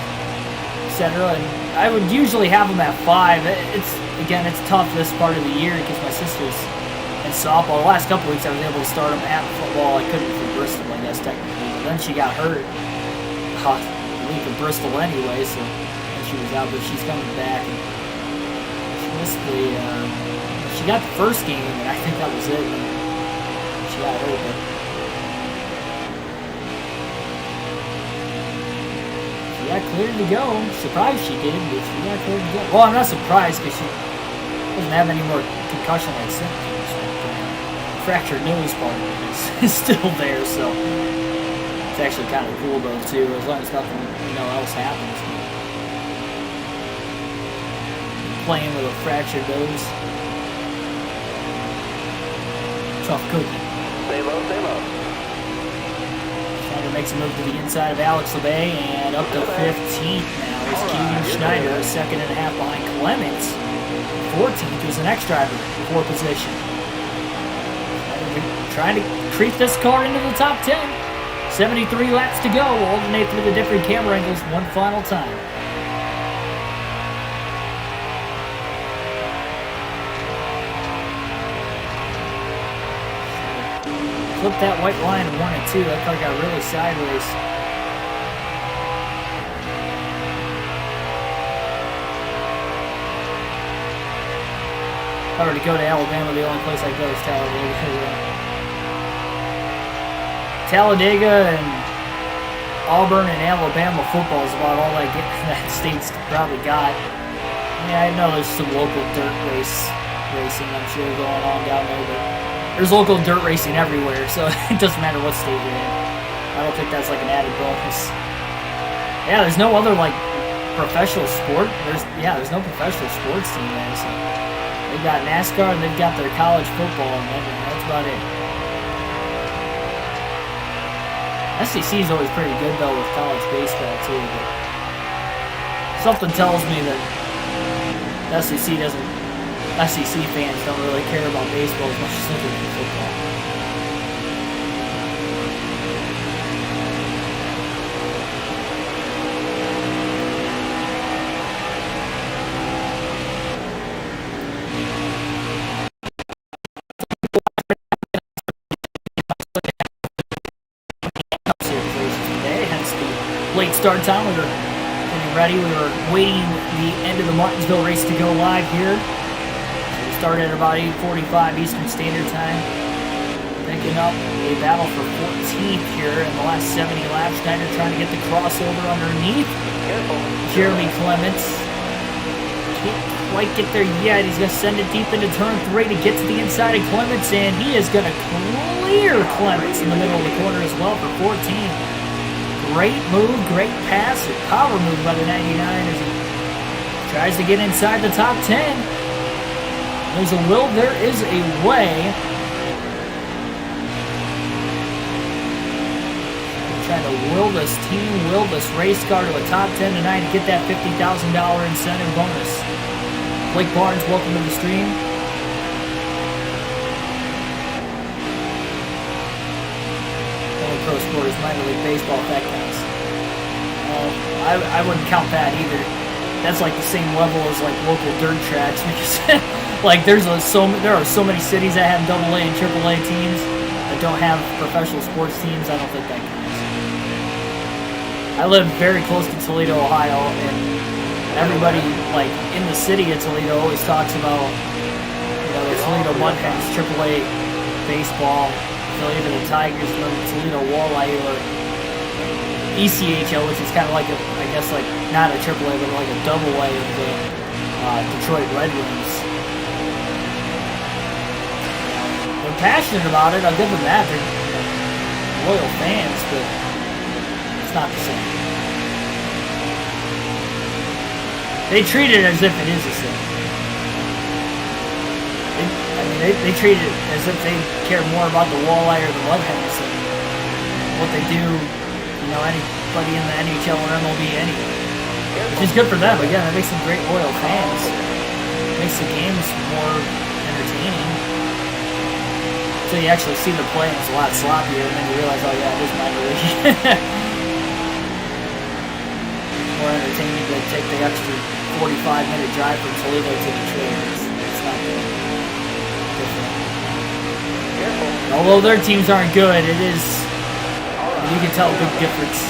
etc. And I would usually have them at 5. It's tough this part of the year because my sister's in softball. The last couple weeks I was able to start them at football. I couldn't for Bristol, I guess, technically. But then she got hurt. Leave for Bristol anyway, so she was out, but she's coming back. And she missed she got the first game, and I think that was it. And she got hurt, but got cleared to go. Surprised she did, but she got cleared to go. Well, I'm not surprised because she doesn't have any more concussion-like symptoms. Fractured nose part of it is still there, so it's actually kind of cool though too, as long as nothing else happens. Playing with a fractured nose, tough cookie. Stay low, stay low. Makes a move to the inside of Alex LeBay and up to 15th now is Keegan Schneider, a second and a half behind Clements. 14th is the next driver, 4th position. Trying to creep this car into the top 10. 73 laps to go. We'll alternate through the different camera angles one final time. Flip that white line of 1 and 2. That car got really sideways. If I were to go to Alabama, the only place I'd go is Talladega. Talladega and Auburn and Alabama football is about all that state's probably got. Yeah, I know there's some local dirt racing, I'm sure, going on down there, but there's local dirt racing everywhere, so it doesn't matter what state you're in. I don't think that's like an added bonus. Yeah, there's no other professional sport. There's no professional sports team there. So they've got NASCAR and they've got their college football, and that's about it. SEC is always pretty good though with college baseball too. But something tells me that SEC fans don't really care about baseball as much as they do football. Today, hence the late start time. We were getting ready. We were waiting the end of the Martinsville race to go live here. Started at about 8:45 Eastern Standard Time. picking up a battle for 14th here in the last 70 laps. Schneider trying to get the crossover underneath Jeremy Clements. Can't quite get there yet. He's going to send it deep into turn 3 to get to the inside of Clements, and he is going to clear Clements in the middle of the corner as well for 14th. Great move, great pass, a power move by the 99 as he tries to get inside the top 10. There's a will, there is a way. Trying to will this team, will this race car to a top 10 tonight to get that $50,000 incentive bonus. Blake Barnes, welcome to the stream. Only pro sport is minor league baseball, if that counts. I wouldn't count that either. That's like the same level as like local dirt tracks because like there are so many cities that have AA and AAA teams that don't have professional sports teams. I don't think that counts. I live very close to Toledo, Ohio, and everybody like in the city of Toledo always talks about the Toledo Mudhens, AAA baseball, affiliate of the Tigers, and then the Toledo Walleye, or ECHL, which is kind of like I guess like not a AAA, but like a double A of the Detroit Red Wings. They're passionate about it. I'll give them that. They're loyal fans, but it's not the same. They treat it as if it is the same. They treat it as if they care more about the Walleye or the Mudhens than what they do, anybody in the NHL or MLB anyway. Which is good for them. Again, that makes them great loyal fans. It makes the games more entertaining. Until you actually see the play and it's a lot sloppier, and then you realize, oh yeah, it is minor league. More entertaining to take the extra 45-minute drive from Toledo to Detroit. It's not good. Different. Although their teams aren't good, it is, you can tell a big difference.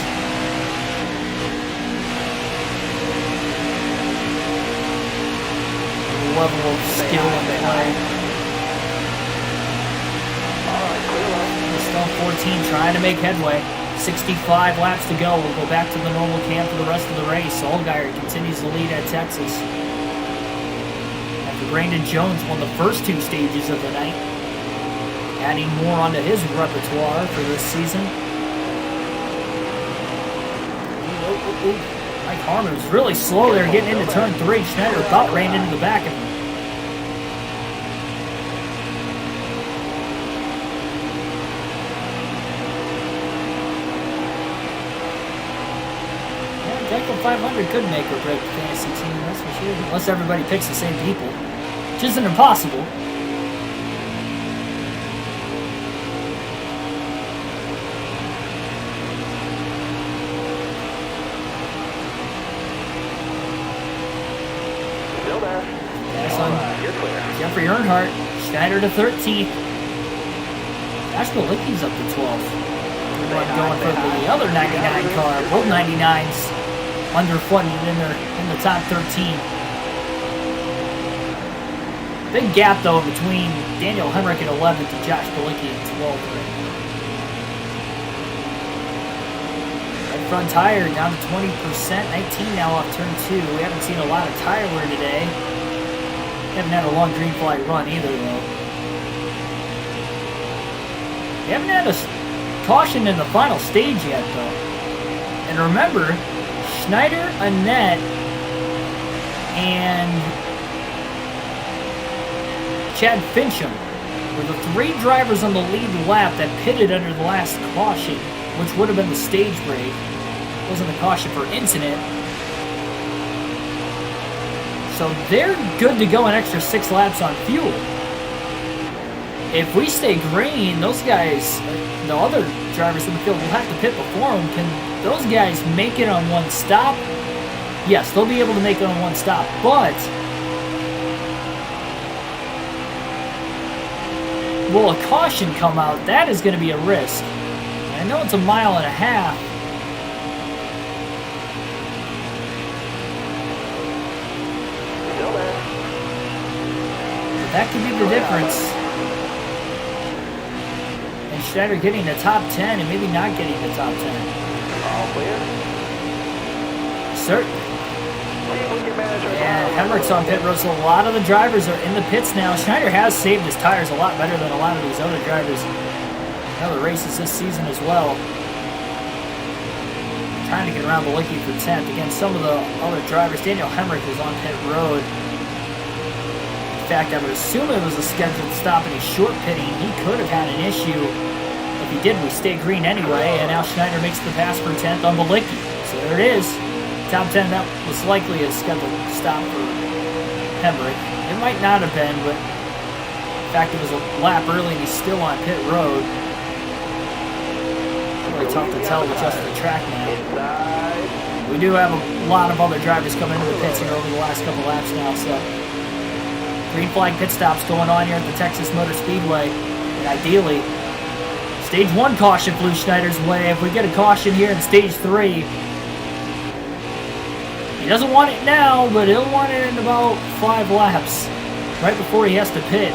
The level of skill and play. Still 14 trying to make headway. 65 laps to go. We'll go back to the normal camp for the rest of the race. Allgaier continues to lead at Texas. After Brandon Jones won the first 2 stages of the night, adding more onto his repertoire for this season. Mike Harmon was really slow there getting into turn 3. Schneider about ran into the back of him. Geico 500 could make or break the fantasy team, that's for sure. Unless everybody picks the same people, which isn't impossible. Still there. You're clear. Jeffrey Earnhardt, Schneider to 13th. Josh Malicki's up to 12th. Going for the other 99 car. Both 99s underfunded in the top 13. Big gap though between Daniel Hemrick at 11th and Josh Malicki at 12th. Right front tire down to 20%, 19 now off turn 2. We haven't seen a lot of tire wear today. Haven't had a long green flag run either though. We haven't had a caution in the final stage yet though. And remember, Schneider, Annette, and Chad Fincham were the 3 drivers on the lead lap that pitted under the last caution, which would have been the stage break. It wasn't a caution for incident. So they're good to go an extra 6 laps on fuel. If we stay green, those guys, the other drivers in the field will have to pit before them. Can those guys make it on one stop? Yes, they'll be able to make it on one stop, but will a caution come out? That is going to be a risk. I know it's a mile and a half. But that could be the difference. And Schneider getting the top 10 and maybe not getting the top 10. All clear. Certainly. See if we can manage our And power. Hemrick's on pit road, so a lot of the drivers are in the pits now. Schneider has saved his tires a lot better than a lot of these other drivers in other races this season as well. Trying to get around Balicki for 10th. Again, some of the other drivers, Daniel Hemrick is on pit road. In fact, I would assume it was a scheduled stop and he's short pitting. He could have had an issue. If he did, we stay green anyway, and now Schneider makes the pass for 10th on Balicki. So there it is. Top 10, that was likely a scheduled stop for Hemrick. It might not have been, but in fact, it was a lap early and he's still on pit road. Really tough to tell with just the track now. Inside. We do have a lot of other drivers coming into the pits here over the last couple laps now, so green flag pit stops going on here at the Texas Motor Speedway. And ideally, stage 1 caution flew Schneider's way. If we get a caution here in stage 3, he doesn't want it now, but he'll want it in about 5 laps, right before he has to pit.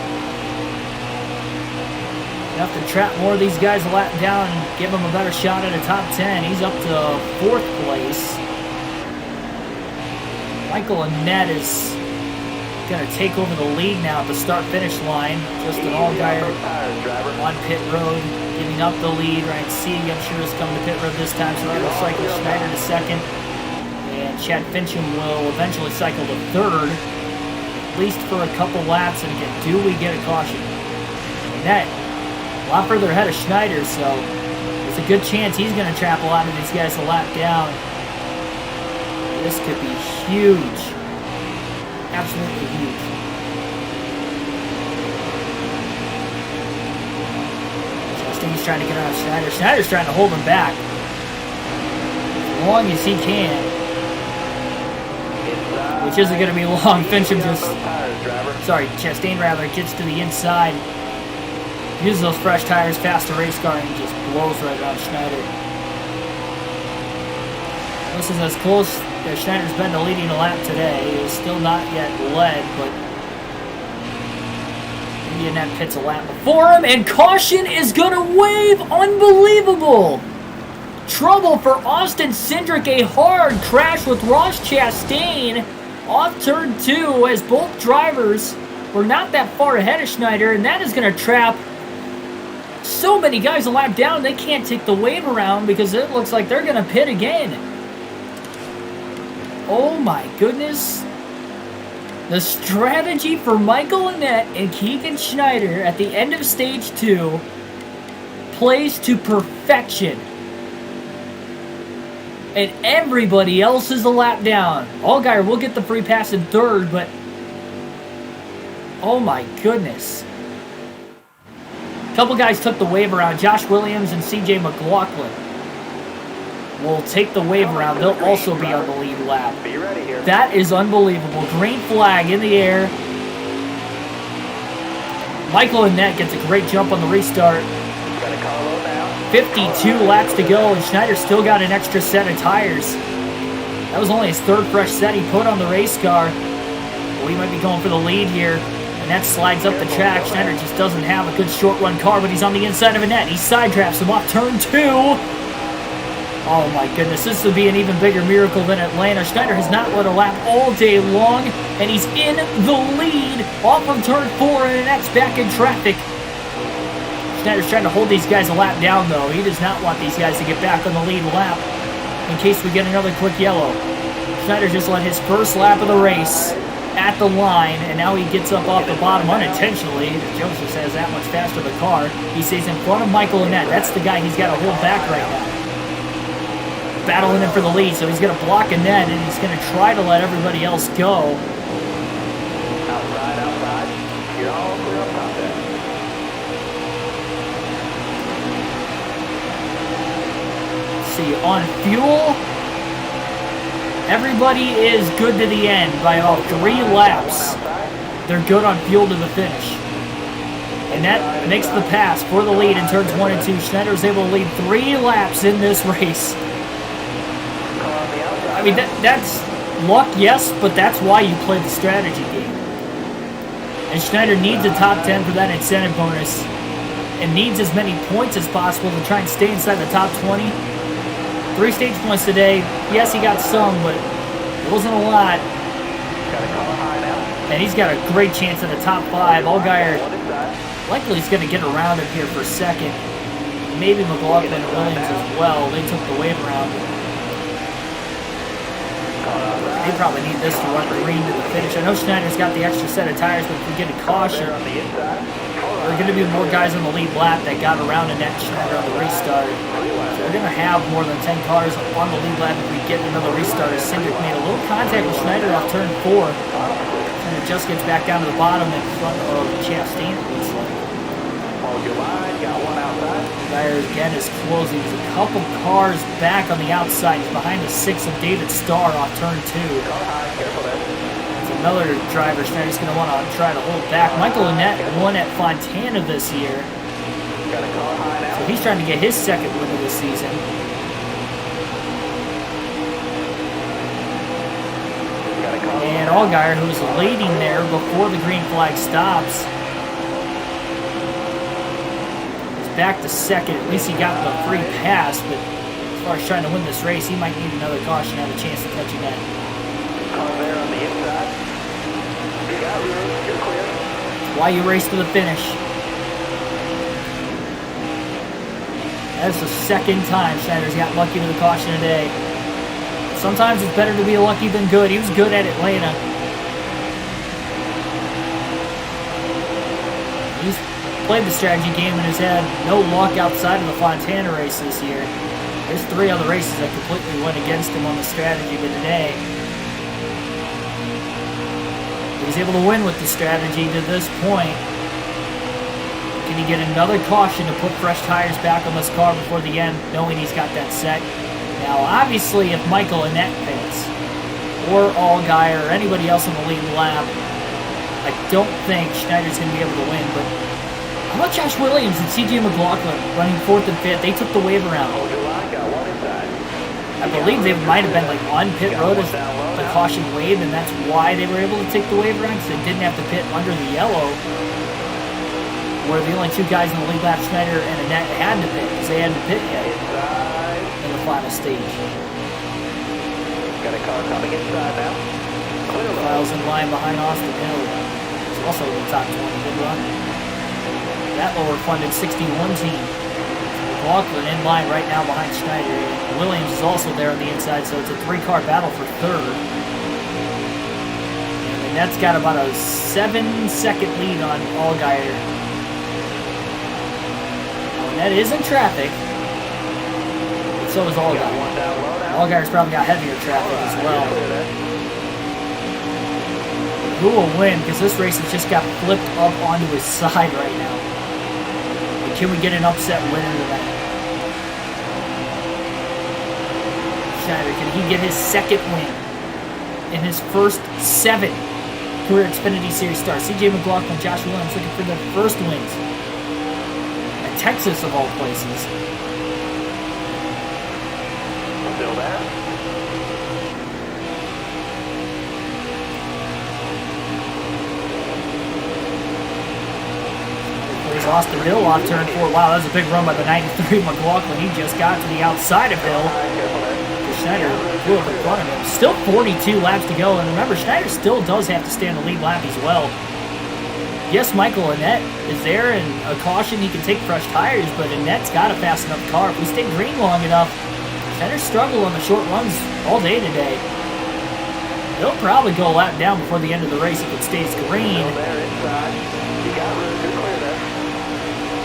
You have to trap more of these guys a lap down and give him a better shot at a top 10. He's up to 4th place. Michael Annette is going to take over the lead now at the start-finish line. Just an all-guyer on pit road, giving up the lead. Ryan Sieg, I'm sure, is coming to pit road this time, so that'll cycle Schneider to 2nd. And Chad Fincham will eventually cycle to 3rd, at least for a couple laps. And again, do we get a caution? Annette, a lot further ahead of Schneider, so there's a good chance he's going to trap a lot of these guys a lap down. This could be huge. Absolutely huge. Chastain's trying to get around Schneider. Schneider's trying to hold him back as long as he can, which isn't going to be long. Fincham just... Sorry, Chastain rather gets to the inside, uses those fresh tires, faster race car, and just blows right around Schneider. This is as close as Schneider's been to leading a lap today. He's still not yet led, but Annette pits a lap before him, and caution is going to wave. Unbelievable! Trouble for Austin Cindric, a hard crash with Ross Chastain off turn 2 as both drivers were not that far ahead of Schneider, and that is going to trap so many guys a lap down they can't take the wave around because it looks like they're going to pit again. Oh my goodness. The strategy for Michael Annette and Keegan Schneider at the end of stage 2 plays to perfection. And everybody else is a lap down. Allgaier will get the free pass in 3rd, but oh my goodness. A couple guys took the wave around. Josh Williams and CJ McLaughlin will take the wave around. They'll also be on the lead lap. Be ready here. That is unbelievable. Green flag in the air. Michael Annette gets a great jump on the restart. Got a Carlo now. 52 laps to go, and Schneider still got an extra set of tires. That was only his 3rd fresh set he put on the race car. We might be going for the lead here. Annette slides up the track. Schneider just doesn't have a good short run car, but he's on the inside of Annette. He side traps him off turn 2. Oh my goodness, this would be an even bigger miracle than Atlanta. Schneider has not led a lap all day long, and he's in the lead off of turn 4, and Annette's back in traffic. Schneider's trying to hold these guys a lap down, though. He does not want these guys to get back on the lead lap in case we get another quick yellow. Schneider just led his first lap of the race at the line, and now he gets up off the bottom unintentionally. Jones just has that much faster of a car. He stays in front of Michael Annette. That's the guy he's got to hold back right now. Battling him for the lead, so he's going to block Annette, and he's going to try to let everybody else go. Outside, outside. You're all clear up top there. Let's see, on fuel, everybody is good to the end by about 3 laps. They're good on fuel to the finish. Annette makes the pass for the lead in turns 1 and 2. Schneider is able to lead 3 laps in this race. I mean, that's luck, yes, but that's why you play the strategy game. And Schneider needs a top 10 for that incentive bonus. and needs as many points as possible to try and stay inside the top 20. 3 stage points today. Yes, he got some, but it wasn't a lot. And he's got a great chance at the top 5. Allgaier likely is going to get around him here for a second. Maybe McLaughlin and Williams as well. They took the wave around. They probably need this to run green to the finish. I know Schneider's got the extra set of tires, but if we get a caution, there are going to be more guys on the lead lap that got around Annette Schneider on the restart. So we're going to have more than 10 cars on the lead lap if we get another restart. As Cindric made a little contact with Schneider off turn 4. And it just gets back down to the bottom in front of Chastain, it looks like. Allgaier again is closing. He's a couple cars back on the outside. He's behind the 6 of David Starr off turn 2. It's another driver Schneider's going to want to try to hold back. Michael Annett won at Fontana this year. So he's trying to get his second win of the season. And Allgaier, who's leading there before the green flag stops, is back to second. At least he got the free pass, but as far as trying to win this race, he might need another caution to have a chance to catch Annett. There on the inside. You got room. You're clear. That's why you race to the finish. That's the second time Schneider's got lucky with a caution today. Sometimes it's better to be lucky than good. He was good at Atlanta. He's played the strategy game in his head. No luck outside of the Fontana race this year. There's 3 other races that completely went against him on the strategy, but today he was able to win with the strategy to this point. Can he get another caution to put fresh tires back on this car before the end, knowing he's got that set? Now, obviously, if Michael Annett pits, or Allgaier, or anybody else on the lead lap, I don't think Schneider's going to be able to win. But how about Josh Williams and C.J. McLaughlin running 4th and 5th? They took the wave around. I believe they might have been like on pit road as the caution wave, and that's why they were able to take the wave around, because they didn't have to pit under the yellow, where the only 2 guys in the lead lap, Schneider and Annett, had to pit, because they hadn't pit yet in the final stage. Got a car coming inside now. Kyle's in line behind Austin Hill. He's also in the top 20. Good run. That lower funded 61 team. McLaughlin in line right now behind Schneider. And Williams is also there on the inside, so it's a 3-car battle for 3rd. And that's got about a 7-second lead on Allgaier. And that is in traffic. But so is Allgaier. Allgaier's probably got heavier traffic as well. Who will win? Because this race has just got flipped up onto his side right now. And can we get an upset winner to that? Schneider, can he get his second win in his first 7 career Xfinity Series starts? C.J. McLaughlin, Josh Williams looking for their first wins at Texas of all places. Still there. He's lost the Hill off turn 4. Wow, that was a big run by the 93 McLaughlin. He just got to the outside of Hill. Schneider flew up in front of him. Still 42 laps to go. And remember, Schneider still does have to stay on the lead lap as well. Yes, Michael Annett is there, and a caution, he can take fresh tires, but Annett's got a fast enough car. If we stay green long enough, Schneider struggled on the short runs all day today. He'll probably go a lap down before the end of the race if it stays green.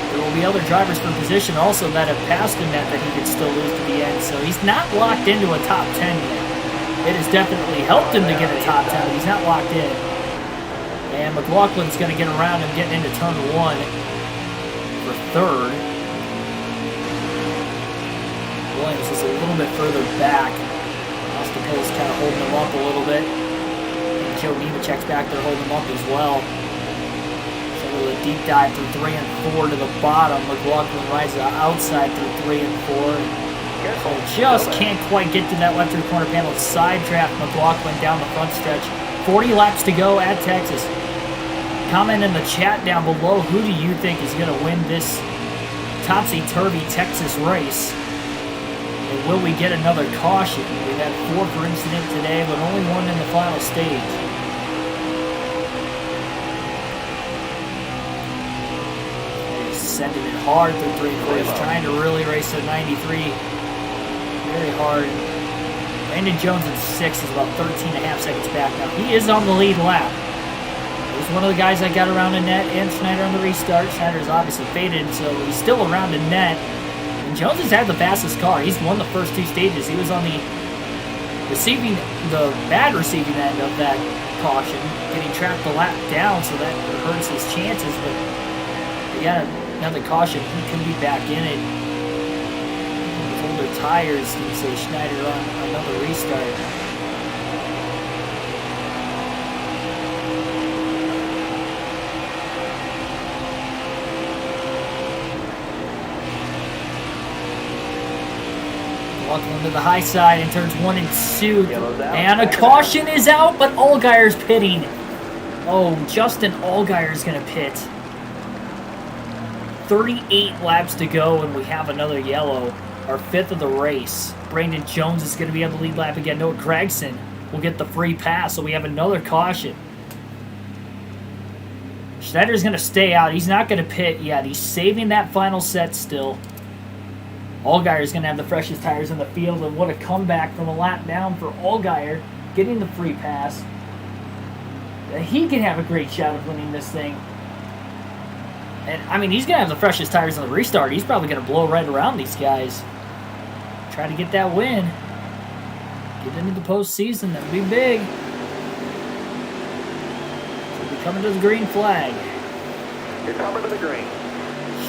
There will be other drivers for position also that have passed Annett that he could still lose to the end. So he's not locked into a top 10 yet. It has definitely helped him to get a top 10, but he's not locked in. And McLaughlin's going to get around him getting into turn 1 for 3rd. Williams is a little bit further back. Austin Hill's kind of holding him up a little bit. And Joe Nemechek's back there holding him up as well. So a little deep dive through 3 and 4 to the bottom. McLaughlin rides outside through 3 and 4. So just can't quite get to that left rear corner panel. Side draft McLaughlin down the front stretch. 40 laps to go at Texas. Comment in the chat down below, who do you think is going to win this topsy-turvy Texas race. And will we get another caution? We've had 4 per incident today, but only 1 in the final stage. They're sending it hard through 3/4, trying to really race to 93. Very hard. Brandon Jones in 6th is about 13.5 seconds back now. He is on the lead lap. He's one of the guys that got around the net, and Schneider on the restart. Schneider's obviously faded, so he's still around the net. And Jones has had the fastest car. He's won the first 2 stages. He was on the bad receiving end of that caution, getting trapped the lap down, so that hurts his chances. But he got another caution. He could be back in it. With older tires, you say Schneider on another restart. Walking to the high side in turns 1 and 2. And a caution is out, but Allgaier's pitting. Oh, Justin Allgaier's going to pit. 38 laps to go, and we have another yellow. Our 5th of the race. Brandon Jones is going to be on the lead lap again. Noah Gregson will get the free pass, so we have another caution. Schneider's going to stay out. He's not going to pit yet. He's saving that final set still. Allgaier is going to have the freshest tires in the field, and what a comeback from a lap down for Allgaier, getting the free pass. He can have a great shot of winning this thing. And, I mean, he's going to have the freshest tires on the restart. He's probably going to blow right around these guys. Try to get that win. Get into the postseason. That would be big. We'll be coming to the green flag. You're coming to the green.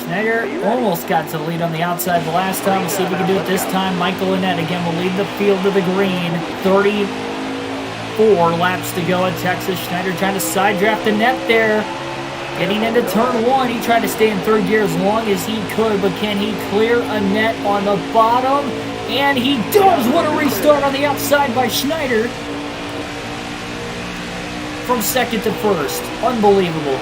Schneider almost got to the lead on the outside the last time. We'll see if we can do it this time. Michael Annette again will lead the field to the green. 34 laps to go at Texas. Schneider trying to side draft the net there. Getting into turn 1, he tried to stay in 3rd gear as long as he could, but can he clear Annette on the bottom? And he does! What a restart on the outside by Schneider. From 2nd to 1st. Unbelievable.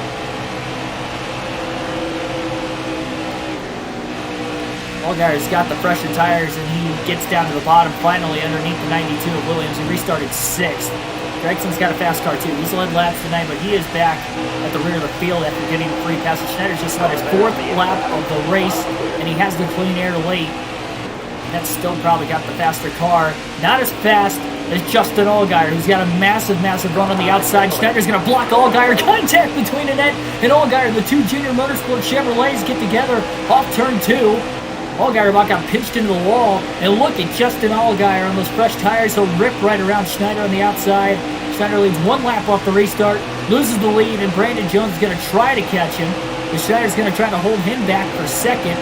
Allgaier's got the fresher tires, and he gets down to the bottom finally underneath the 92 of Williams. He restarted 6th. Gregson's got a fast car too. He's led laps tonight, but he is back at the rear of the field after getting the free pass. Schneider's just led his 4th lap of the race, and he has the clean air late. And that's still probably got the faster car. Not as fast as Justin Allgaier, who's got a massive, massive run on the outside. Schneider's going to block Allgaier. Contact between Annette and Allgaier. The 2 Junior Motorsport Chevrolets get together off turn 2. Allgaier about got pinched into the wall, and look at Justin Allgaier on those fresh tires. He'll rip right around Schneider on the outside. Schneider leads 1 lap off the restart, loses the lead, and Brandon Jones is going to try to catch him. And Schneider's going to try to hold him back for 2nd.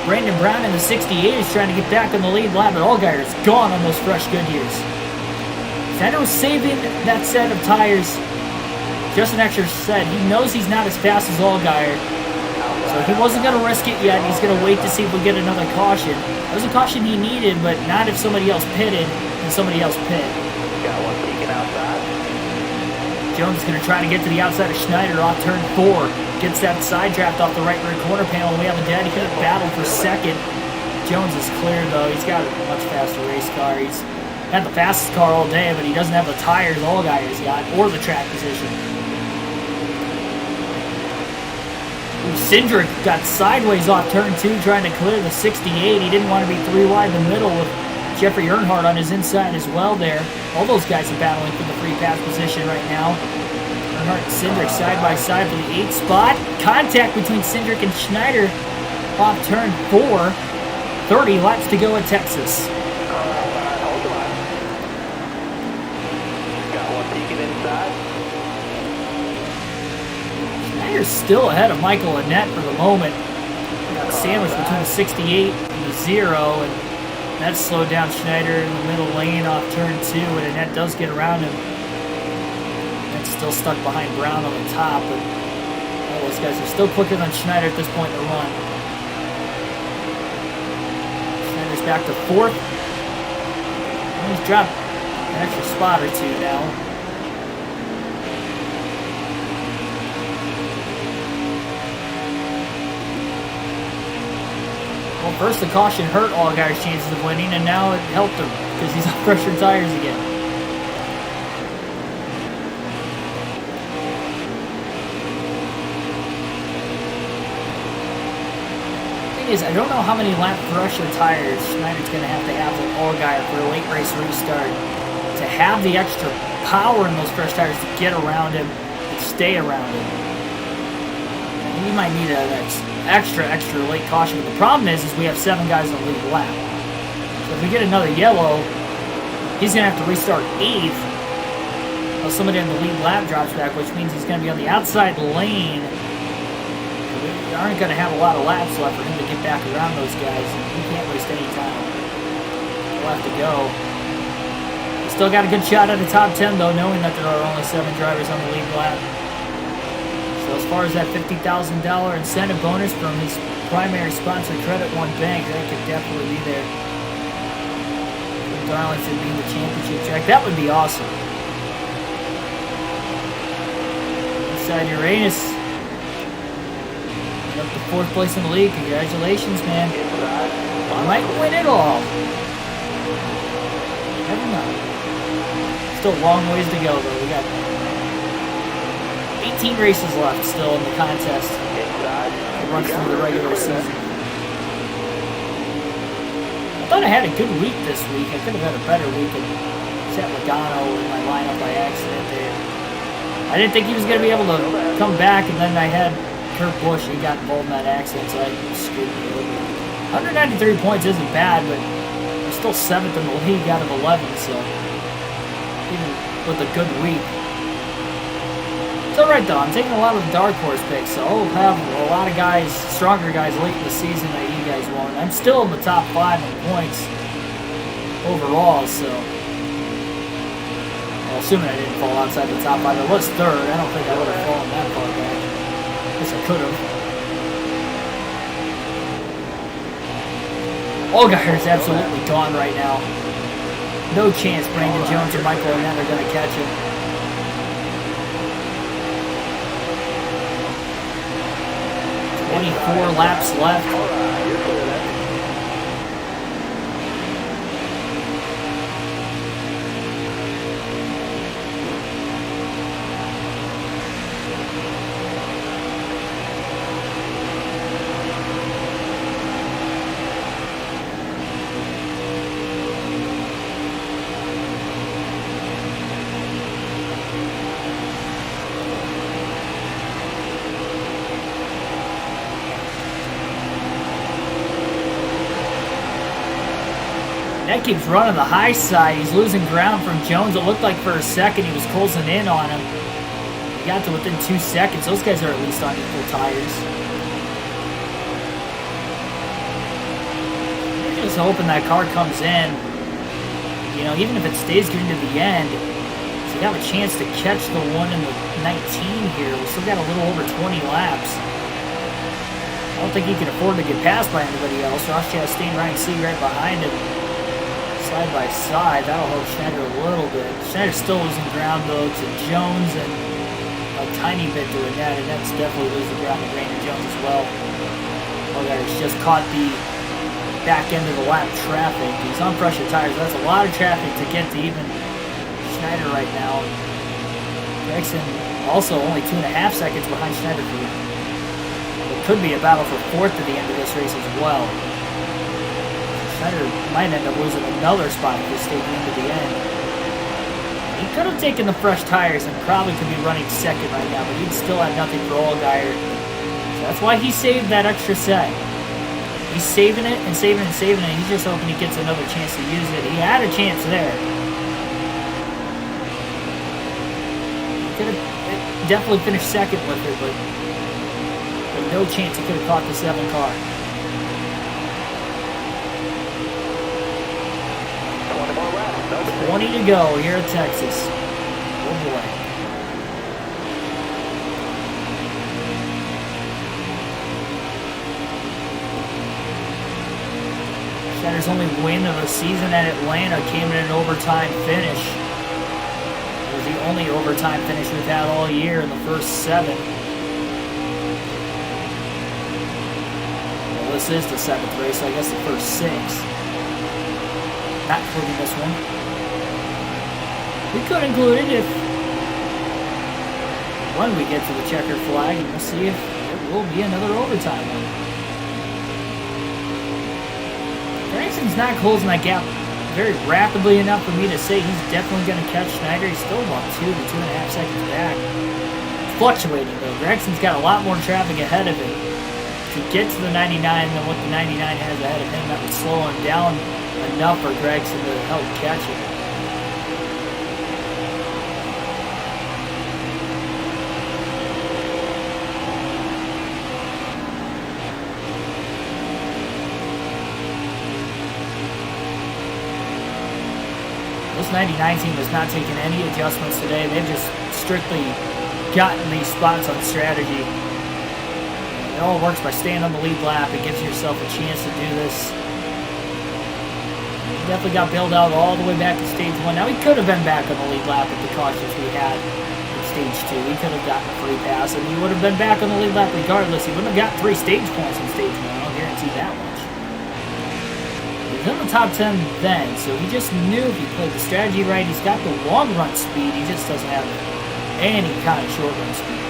Brandon Brown in the 68 is trying to get back on the lead lap, but Allgaier is gone on those fresh Goodyears. Schneider was saving that set of tires. Justin Exner said he knows he's not as fast as Allgaier, so he wasn't going to risk it yet. He's going to wait to see if we get another caution. That was a caution he needed, but not if somebody else pitted and somebody else pit. Got one peeking outside. Jones is going to try to get to the outside of Schneider off turn 4. Gets that side draft off the right rear corner panel. We have a dead heat battle for 2nd. Jones is clear, though. He's got a much faster race car. He's had the fastest car all day, but he doesn't have the tires Allgaier's got or the track position. Cindric got sideways off turn 2 trying to clear the 68. He didn't want to be 3 wide in the middle with Jeffrey Earnhardt on his inside as well there. All those guys are battling for the free pass position right now. Earnhardt and Cindric side by side for the 8th spot. Contact between Cindric and Schneider off turn 4. 30 laps to go at Texas. Hold the line. Got one peeking inside. Schneider's still ahead of Michael Annette for the moment. Got sandwiched between the 68 and the 0, and that slowed down Schneider in the middle lane off turn 2, and Annette does get around him. Annette's still stuck behind Brown on the top, but all those guys are still quicker than Schneider at this point in the run. Schneider's back to 4th. He's dropped an extra spot or 2 now. Well, first the caution hurt Allgaier's chances of winning, and now it helped him because he's on pressure tires again. The thing is, I don't know how many lap pressure tires Schneider's going to have with Allgaier for a late race restart to have the extra power in those fresh tires to get around him and stay around him. He might need an extra late caution, but the problem is we have 7 guys on the lead lap. So if we get another yellow, he's going to have to restart 8th while somebody on the lead lap drops back, which means he's going to be on the outside lane. We aren't going to have a lot of laps left for him to get back around those guys, and he can't waste any time. He'll have to go. He's still got a good shot at the top 10, though, knowing that there are only 7 drivers on the lead lap. So as far as that $50,000 incentive bonus from his primary sponsor, Credit One Bank, that could definitely be there. Darlington being the championship track, that would be awesome. Inside Uranus, up to 4th place in the league. Congratulations, man. I might win it all. Never know. Still a long ways to go, though. We got 18 races left still in the contest. It runs through the regular season. I thought I had a good week this week. I could have had a better week and set Logano in my lineup by accident there. I didn't think he was going to be able to come back, and then I had Kurt Busch. He got involved in that accident, so I screwed me over. 193 points isn't bad, but I'm still 7th in the league out of 11, so even with a good week. It's alright though, I'm taking a lot of the dark horse picks, so I'll have a lot of guys, stronger guys late in the season that you guys won't. I'm still in the top 5 in points overall, so well, assuming I didn't fall outside the top 5, I was 3rd. I don't think I would have fallen that far back. I guess I could have. Allgaier's absolutely gone right now. No chance Brandon Jones or Michael Annette are going to catch him. Four laps left. That keeps running the high side. He's losing ground from Jones. It looked like for a second he was closing in on him. He got to within 2 seconds. Those guys are at least on equal tires. I'm just hoping that car comes in. You know, even if it stays green to the end, so we have a chance to catch the one in the 19 here. We still got a little over 20 laps. I don't think he can afford to get passed by anybody else. Ross Chastain, Ryan Sieg right behind him. Side by side, that'll help Schneider a little bit. Schneider's still losing ground though to Jones and a tiny bit to Annette, and that's definitely losing ground to Brandon Jones as well. Allgaier's just caught the back end of the lap traffic. He's on pressure tires. That's a lot of traffic to get to even Schneider right now. Gregson also only 2.5 seconds behind Schneider. It could be a battle for 4th at the end of this race as well. Schneider might end up losing another spot if he stays into the end. He could have taken the fresh tires and probably could be running 2nd right now, but he'd still have nothing for Allgaier. So that's why he saved that extra set. He's saving it and saving it and saving it, and he's just hoping he gets another chance to use it. He had a chance there. He could have definitely finished 2nd with it, but no chance he could have caught the 7 car. 20 to go here at Texas. Oh boy. Schneider's only win of the season at Atlanta came in an overtime finish. It was the only overtime finish we've had all year in the first 7. Well, this this is the 7th race, so I guess the first 6. Not including this one. We could include it if when we get to the checkered flag, and we'll see if it will be another overtime one. Grayson's not closing that gap very rapidly enough for me to say he's definitely going to catch Schneider. He's still about 2 to 2.5 seconds back. It's fluctuating though. Gregson's got a lot more traffic ahead of him to get to the 99 than what the 99 has ahead of him. That would slow him down enough for Gregson to help catch him. This 99 team has not taken any adjustments today. They've just strictly gotten these spots on strategy. It all works by staying on the lead lap. It gives yourself a chance to do this. He definitely got bailed out all the way back in stage 1. Now he could have been back on the lead lap with the cautions we had in stage 2. He could have gotten a free pass and he would have been back on the lead lap regardless. He wouldn't have got 3 stage points in stage 1. I'll guarantee that much. He's in the top 10 then, so he just knew if he played the strategy right. He's got the long run speed. He just doesn't have any kind of short run speed.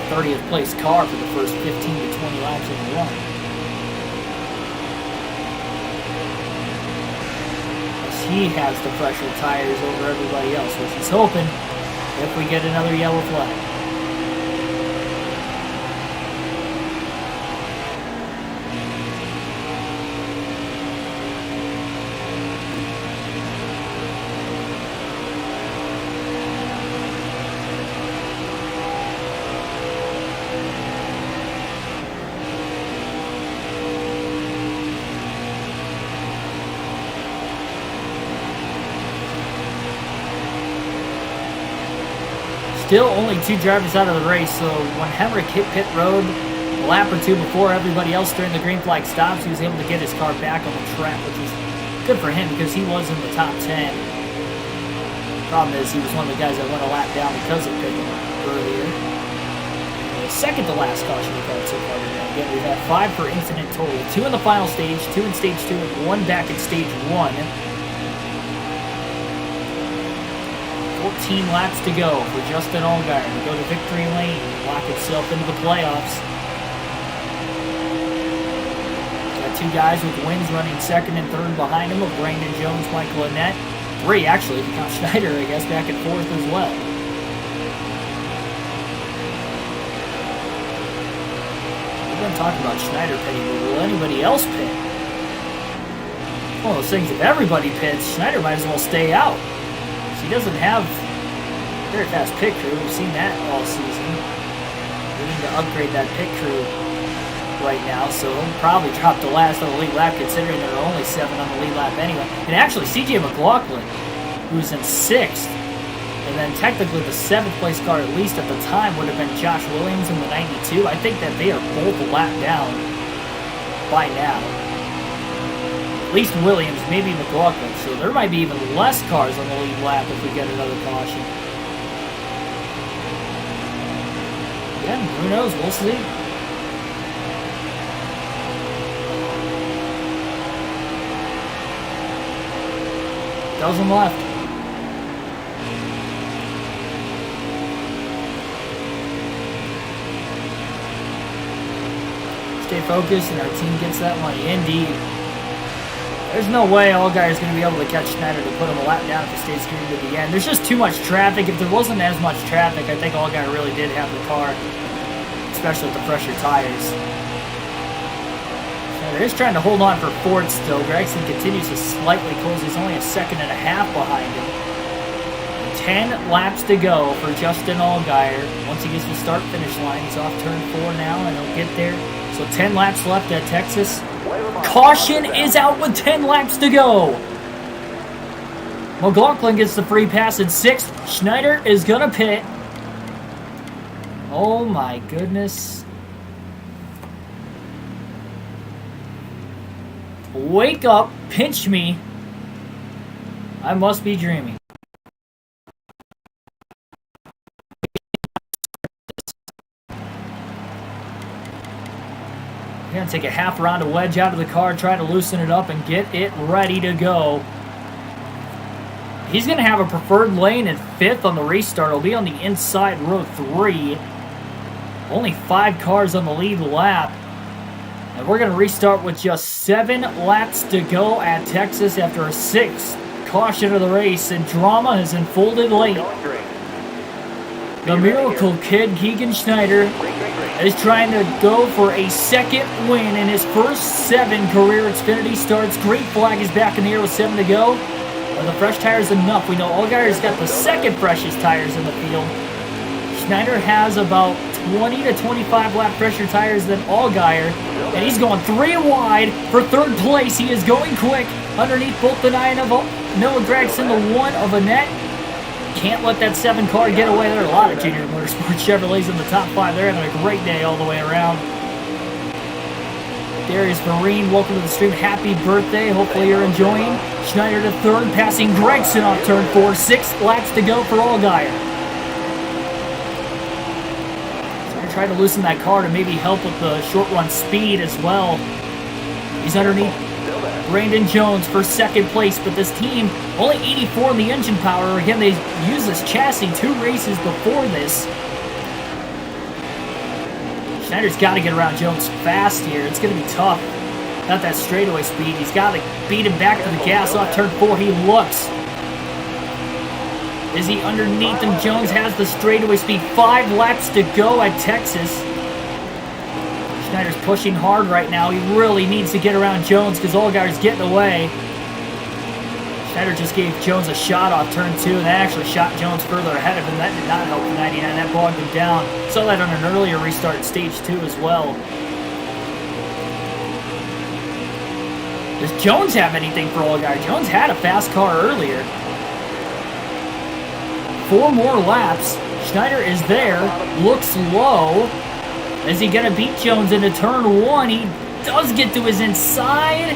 30th place car for the first 15 to 20 laps in the run. As he has the fresher tires over everybody else, which he's hoping if we get another yellow flag. Still only 2 drivers out of the race, so when Hemrick hit pit road a lap or 2 before everybody else during the green flag stops, he was able to get his car back on the track, which was good for him because he was in the top 10. Problem is, he was one of the guys that went a lap down because of pitting earlier. The second to last caution we've had so far today. Again, we've had 5 per incident total. 2 in the final stage, 2 in stage 2, and 1 back in stage 1. 14 laps to go for Justin Allgaier to go to victory lane and lock itself into the playoffs. Got 2 guys with wins running 2nd and 3rd behind him of Brandon Jones, Michael Annette. 3 actually, if you count Schneider, I guess, back and 4th as well. We've been talking about Schneider pitting, but will anybody else pit? One of those things, if everybody pits, Schneider might as well stay out. He doesn't have a very fast pit crew. We've seen that all season. We need to upgrade that pit crew right now, so he'll probably drop the last on the lead lap considering there are only 7 on the lead lap anyway. And actually, CJ McLaughlin, who's in 6th, and then technically the 7th place car, at least at the time, would have been Josh Williams in the 92. I think that they are both a lap down by now. At least Williams, maybe McLaughlin, so there might be even less cars on the lead lap if we get another caution. Again, who knows? We'll see. Dozen left. Stay focused and our team gets that money. Indeed. There's no way Allgaier is going to be able to catch Schneider to put him a lap down if he stays green to the end. There's just too much traffic. If there wasn't as much traffic, I think Allgaier really did have the car, especially with the fresher tires. Schneider is trying to hold on for 4th still. Gregson continues to slightly close. He's only a 2.5 seconds behind him. 10 laps to go for Justin Allgaier. Once he gets to the start-finish line, he's off turn 4 now, and he'll get there. So 10 laps left at Texas. Caution is out with 10 laps to go. McLaughlin gets the free pass in 6th. Schneider is going to pit. Oh my goodness. Wake up, pinch me. I must be dreaming. He's going to take a half round of wedge out of the car, try to loosen it up and get it ready to go. He's going to have a preferred lane in 5th on the restart. He'll be on the inside row 3. Only 5 cars on the lead lap. And we're going to restart with just 7 laps to go at Texas after a 6th caution of the race. And drama has unfolded late. The Miracle Kid, Keegan Schneider, is trying to go for a 2nd win in his first 7 career Xfinity starts. Great flag is back in the air with 7 to go. Are the fresh tires enough? We know Allgaier's got the 2nd freshest tires in the field. Schneider has about 20 to 25 lap fresher tires than Allgaier. And he's going 3 wide for 3rd place. He is going quick underneath both the 9 of Noah Gragson, the 1 of Annette. Can't let that 7 car get away. There are a lot of Junior Motorsports Chevrolets in the top 5. They're having a great day all the way around. Darius Marine, welcome to the stream. Happy birthday. Hopefully you're enjoying. Schneider to 3rd, passing Gregson off turn 4. 6 laps to go for Allgaier. So they're trying to loosen that car to maybe help with the short run speed as well. He's underneath Brandon Jones for 2nd place, but this team only 84 in the engine power. Again, they used this chassis 2 races before this. Schneider's got to get around Jones fast here. It's going to be tough. Not that straightaway speed. He's got to beat him back to the gas off turn 4. He looks. Is he underneath him? Jones has the straightaway speed. 5 laps to go at Texas. Schneider's pushing hard right now. He really needs to get around Jones because Allgaier's getting away. Schneider just gave Jones a shot off turn 2, and that actually shot Jones further ahead of him. That did not help the 99. That bogged him down. Saw that on an earlier restart stage 2 as well. Does Jones have anything for Allgaier? Jones had a fast car earlier. 4 more laps. Schneider is there. Looks low. Is he going to beat Jones into turn 1? He does get to his inside.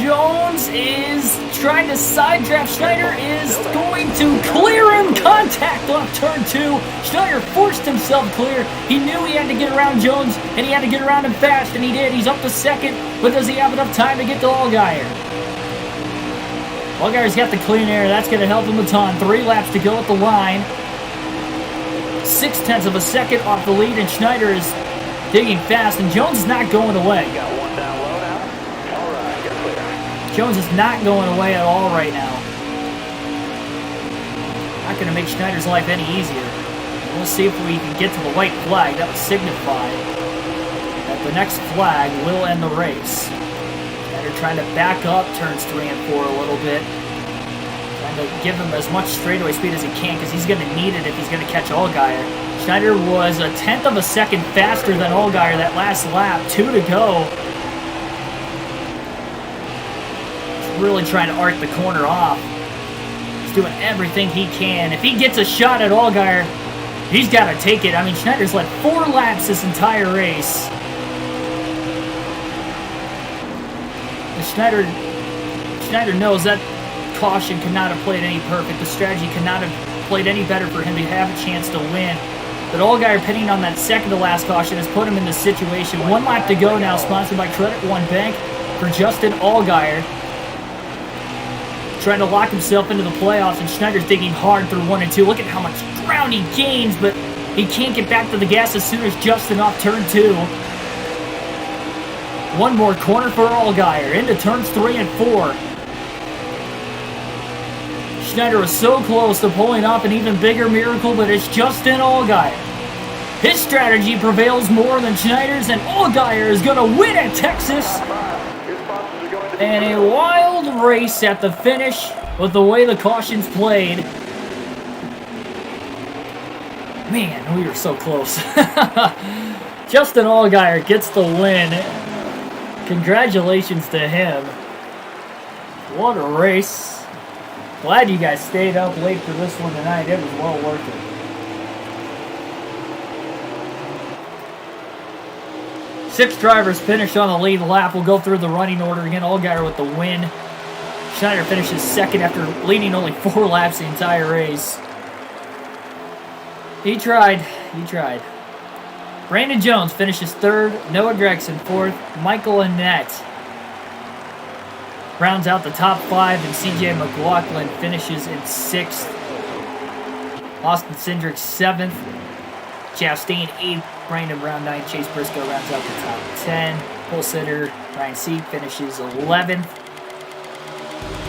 Jones is trying to side draft. Schneider is going to clear him. Contact off turn 2. Schneider forced himself clear. He knew he had to get around Jones, and he had to get around him fast, and he did. He's up to 2nd, but does he have enough time to get to Allgaier? Allgaier's got the clean air. That's going to help him a ton. 3 laps to go at the line. 0.6 of a second off the lead, and Schneider is digging fast, and Jones is not going away. Jones is not going away at all right now. Not going to make Schneider's life any easier. We'll see if we can get to the white flag. That would signify that the next flag will end the race. Schneider trying to back up turns 3 and 4 a little bit. Trying to give him as much straightaway speed as he can because he's going to need it if he's going to catch Allgaier. Schneider was a 1/10 of a second faster than Allgaier that last lap. 2 to go. Really trying to arc the corner off. He's doing everything he can. If he gets a shot at Allgaier, he's got to take it. I mean, Schneider's led 4 laps this entire race. And Schneider knows that caution could not have played any perfect. The strategy could not have played any better for him to have a chance to win. But Allgaier pitting on that 2nd to last caution has put him in this situation. 1 lap to go now, sponsored by Credit One Bank for Justin Allgaier. Trying to lock himself into the playoffs, and Schneider's digging hard through 1 and 2. Look at how much ground he gains, but he can't get back to the gas as soon as Justin off turn 2. 1 more corner for Allgaier, into turns 3 and 4. Schneider was so close to pulling off an even bigger miracle, but it's Justin Allgaier. His strategy prevails more than Schneider's, and Allgaier is going to win at Texas. And a wild race at the finish with the way the cautions played. Man, we were so close. Justin Allgaier gets the win. Congratulations to him. What a race. Glad you guys stayed up late for this one tonight. It was well worth it. Six drivers finished on the lead lap. We'll go through the running order again. Allgaier with the win. Schneider finishes 2nd after leading only 4 laps the entire race. He tried. He tried. Brandon Jones finishes third. Noah Gregson fourth. Michael Annett rounds out the top 5, and CJ McLaughlin finishes in 6th. Austin Cindric 7th. Chastain 8th. Brandon Brown 9th. Chase Briscoe rounds out the top 10. Pole sitter Ryan Sieg finishes 11th.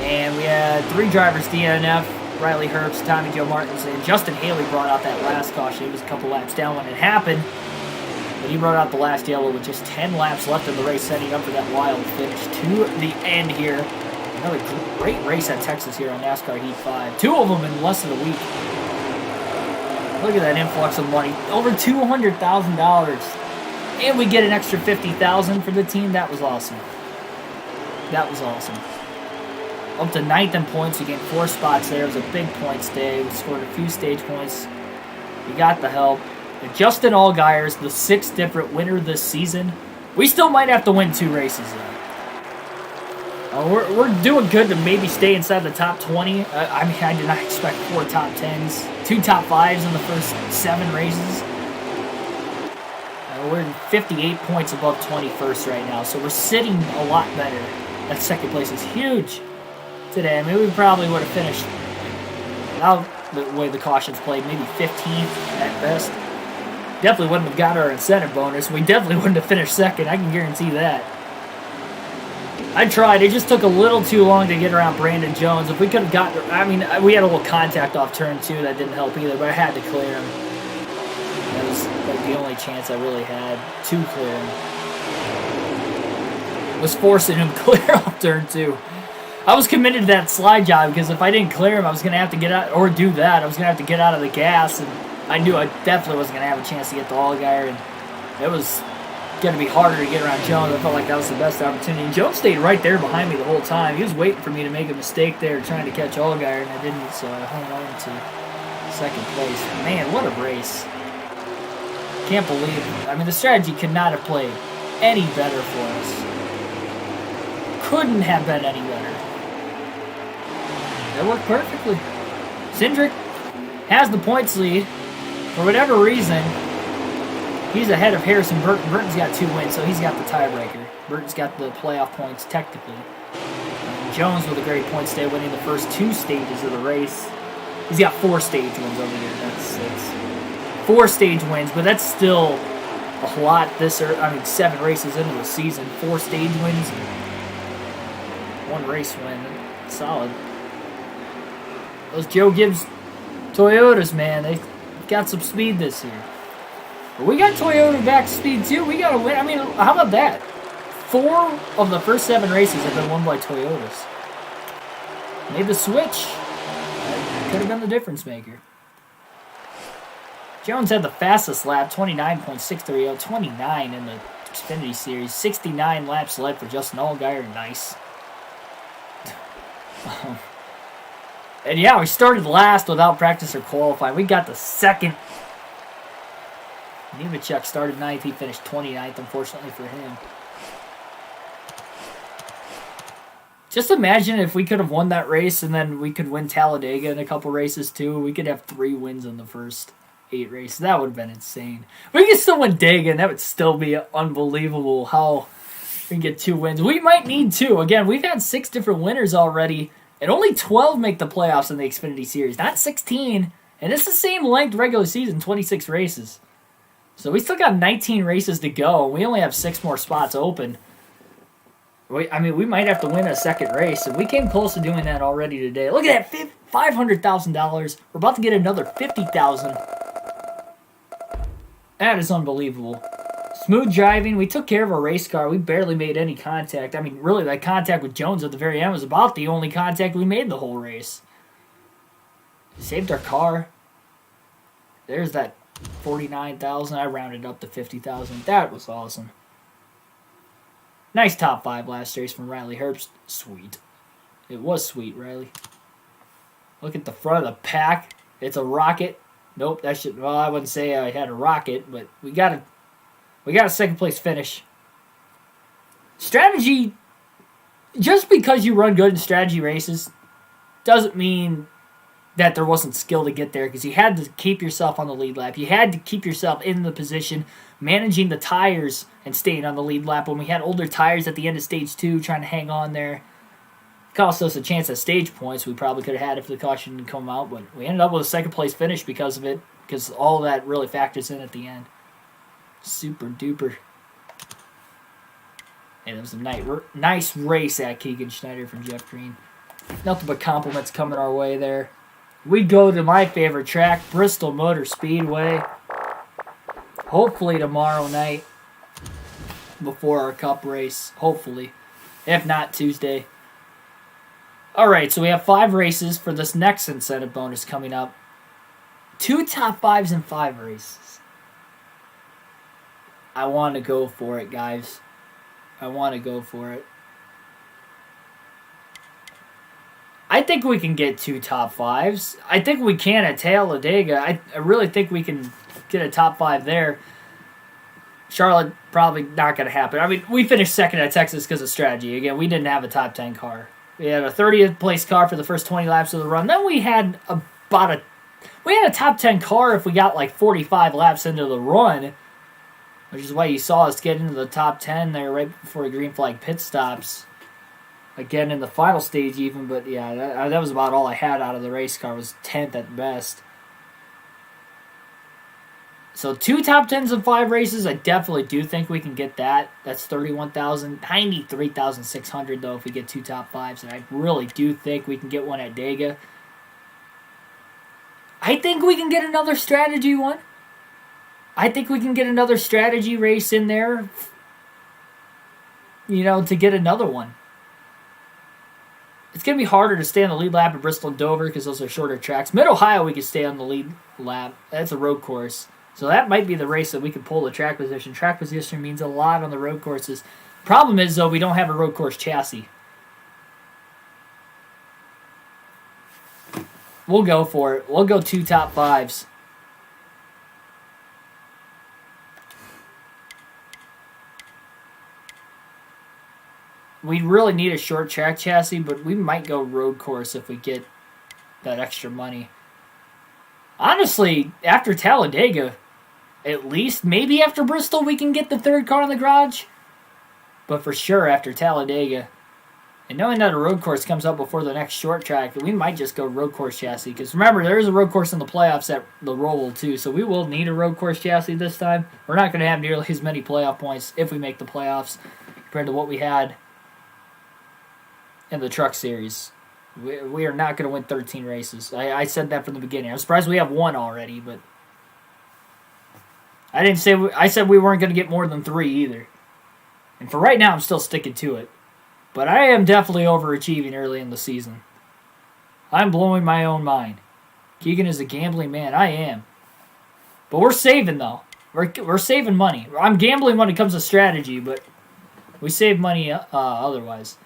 And we had 3 drivers DNF. Riley Herbst, Tommy Joe Martins, and Justin Haley brought out that last caution. He was a couple laps down when it happened. But he brought out the last yellow with just 10 laps left in the race, setting up for that wild finish to the end here. Another great race at Texas here on NASCAR Heat 5. 2 of them in less than a week. Look at that influx of money. Over $200,000. And we get an extra $50,000 for the team. That was awesome. That was awesome. Up to 9th in points. We gained 4 spots there. It was a big points day. We scored a few stage points. We got the help. And Justin Allgaier's the 6th different winner this season. We still might have to win 2 races, though. We're doing good to maybe stay inside the top 20. I mean, I did not expect 4 top 10s. 2 top 5s in the first 7 races. We're 58 points above 21st right now, so we're sitting a lot better. That second place is huge today. I mean, we probably would have finished, without the way the cautions played, maybe 15th at best. Definitely wouldn't have got our incentive bonus. We definitely wouldn't have finished second. I can guarantee that. I tried. It just took a little too long to get around Brandon Jones. If we could have gotten, I mean, we had a little contact off turn 2 that didn't help either, but I had to clear him. That was like the only chance I really had to clear him. Was forcing him clear off turn 2. I was committed to that slide job because if I didn't clear him, I was going to have to get out, or do that. I was going to have to get out of the gas, and I knew I definitely wasn't going to have a chance to get the Allgaier, and it was going to be harder to get around Jones. I felt like that was the best opportunity. And Jones stayed right there behind me the whole time. He was waiting for me to make a mistake there, trying to catch Allgaier, and I didn't, so I hung on to 2nd place. Man, what a race. Can't believe it. I mean, the strategy could not have played any better for us. Couldn't have been any better. It worked perfectly. Cindric has the points lead. For whatever reason, he's ahead of Harrison Burton. Burton's got 2 wins, so he's got the tiebreaker. Burton's got the playoff points, technically. Jones with a great points day, winning the first 2 stages of the race. He's got 4 stage wins over here. That's 6. 4 stage wins, but that's still a lot this early. I mean, 7 races into the season. 4 stage wins. 1 race win. Solid. Those Joe Gibbs Toyotas, man, they got some speed this year. But we got Toyota back speed too. We got to win. I mean, how about that? 4 of the first 7 races have been won by Toyotas. Made the switch. That could have been the difference maker. Jones had the fastest lap, 29.630, 29 in the Xfinity Series. 69 laps led for Justin Allgaier. Nice. And yeah, we started last without practice or qualifying. We got the 2nd. Nemechek started 9th. He finished 29th, unfortunately for him. Just imagine if we could have won that race and then we could win Talladega in a couple races too. We could have 3 wins in the first 8 races. That would have been insane. We could still win Dega, and that would still be unbelievable how we can get 2 wins. We might need 2. Again, we've had 6 different winners already, and only 12 make the playoffs in the Xfinity Series, not 16. And it's the same length regular season, 26 races. So we still got 19 races to go. We only have 6 more spots open. We might have to win a 2nd race, and we came close to doing that already today. Look at that, $500,000. We're about to get another $50,000. That is unbelievable. Smooth driving. We took care of our race car. We barely made any contact. I mean, really, that contact with Jones at the very end was about the only contact we made the whole race. Saved our car. There's that $49,000. I rounded up to $50,000. That was awesome. Nice top 5 last race from Riley Herbst. Sweet. It was sweet, Riley. Look at the front of the pack. It's a rocket. Nope, that should. Well, I wouldn't say I had a rocket, but we got a 2nd place finish. Strategy. Just because you run good in strategy races doesn't mean that there wasn't skill to get there, because you had to keep yourself on the lead lap. You had to keep yourself in the position, managing the tires and staying on the lead lap when we had older tires at the end of stage 2 trying to hang on there. Cost us a chance at stage points we probably could have had if the caution didn't come out, but we ended up with a second place finish because of it, because all of that really factors in at the end. Super duper. And it was a nice race at Keegan Schneider from Jeff Green. Nothing but compliments coming our way there. We go to my favorite track, Bristol Motor Speedway. Hopefully tomorrow night before our cup race. Hopefully. If not, Tuesday. Alright, so we have 5 races for this next incentive bonus coming up. 2 top 5s in 5 races. I want to go for it, guys. I want to go for it. I think we can get 2 top 5s. I think we can at Talladega. I really think we can get a top 5 there. Charlotte, probably not going to happen. I mean, we finished second at Texas because of strategy. Again, we didn't have a top 10 car. We had a 30th place car for the first 20 laps of the run. Then we had a top 10 car if we got like 45 laps into the run, which is why you saw us get into the top 10 there right before the green flag pit stops. Again, in the final stage even, but yeah, that was about all I had out of the race car, was 10th at best. So 2 top 10s in 5 races, I definitely do think we can get that. That's 31,000, 93,600 though if we get 2 top 5s, and I really do think we can get one at Dega. I think we can get another strategy one. I think we can get another strategy race in there, to get another one. It's going to be harder to stay on the lead lap at Bristol and Dover because those are shorter tracks. Mid-Ohio, we can stay on the lead lap. That's a road course. So that might be the race that we can pull the track position. Track position means a lot on the road courses. Problem is, though, we don't have a road course chassis. We'll go for it. We'll go 2 top 5s. We really need a short track chassis, but we might go road course if we get that extra money. Honestly, after Talladega, at least, maybe after Bristol, we can get the 3rd car in the garage. But for sure, after Talladega, and knowing that a road course comes up before the next short track, we might just go road course chassis. Because remember, there is a road course in the playoffs at the Roval too, so we will need a road course chassis this time. We're not going to have nearly as many playoff points if we make the playoffs compared to what we had in the Truck Series. We are not going to win 13 races. I said that from the beginning. I'm surprised we have 1 already, but I said we weren't going to get more than 3 either. And for right now, I'm still sticking to it. But I am definitely overachieving early in the season. I'm blowing my own mind. Keegan is a gambling man. I am. But we're saving, though. We're saving money. I'm gambling when it comes to strategy, but we save money otherwise.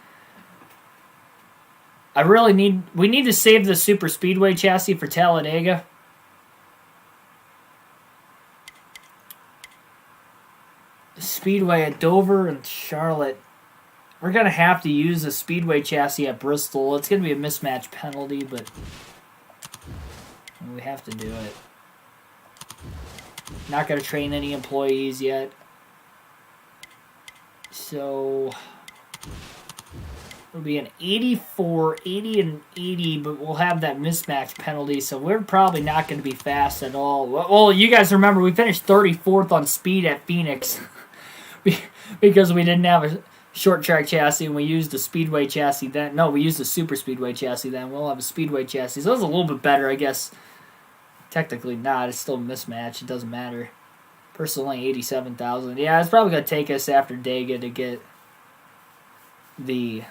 We need to save the Super Speedway chassis for Talladega. Speedway at Dover and Charlotte. We're going to have to use the Speedway chassis at Bristol. It's going to be a mismatch penalty, but we have to do it. Not going to train any employees yet. So it'll be an 84, 80, and 80, but we'll have that mismatch penalty, so we're probably not going to be fast at all. Well, you guys remember, we finished 34th on speed at Phoenix because we didn't have a short track chassis, and we used the Speedway chassis then. No, we used the Super Speedway chassis then. We'll have a Speedway chassis. So it was a little bit better, I guess. Technically not. It's still a mismatch. It doesn't matter. Personally, 87,000. Yeah, it's probably going to take us after Dega to get the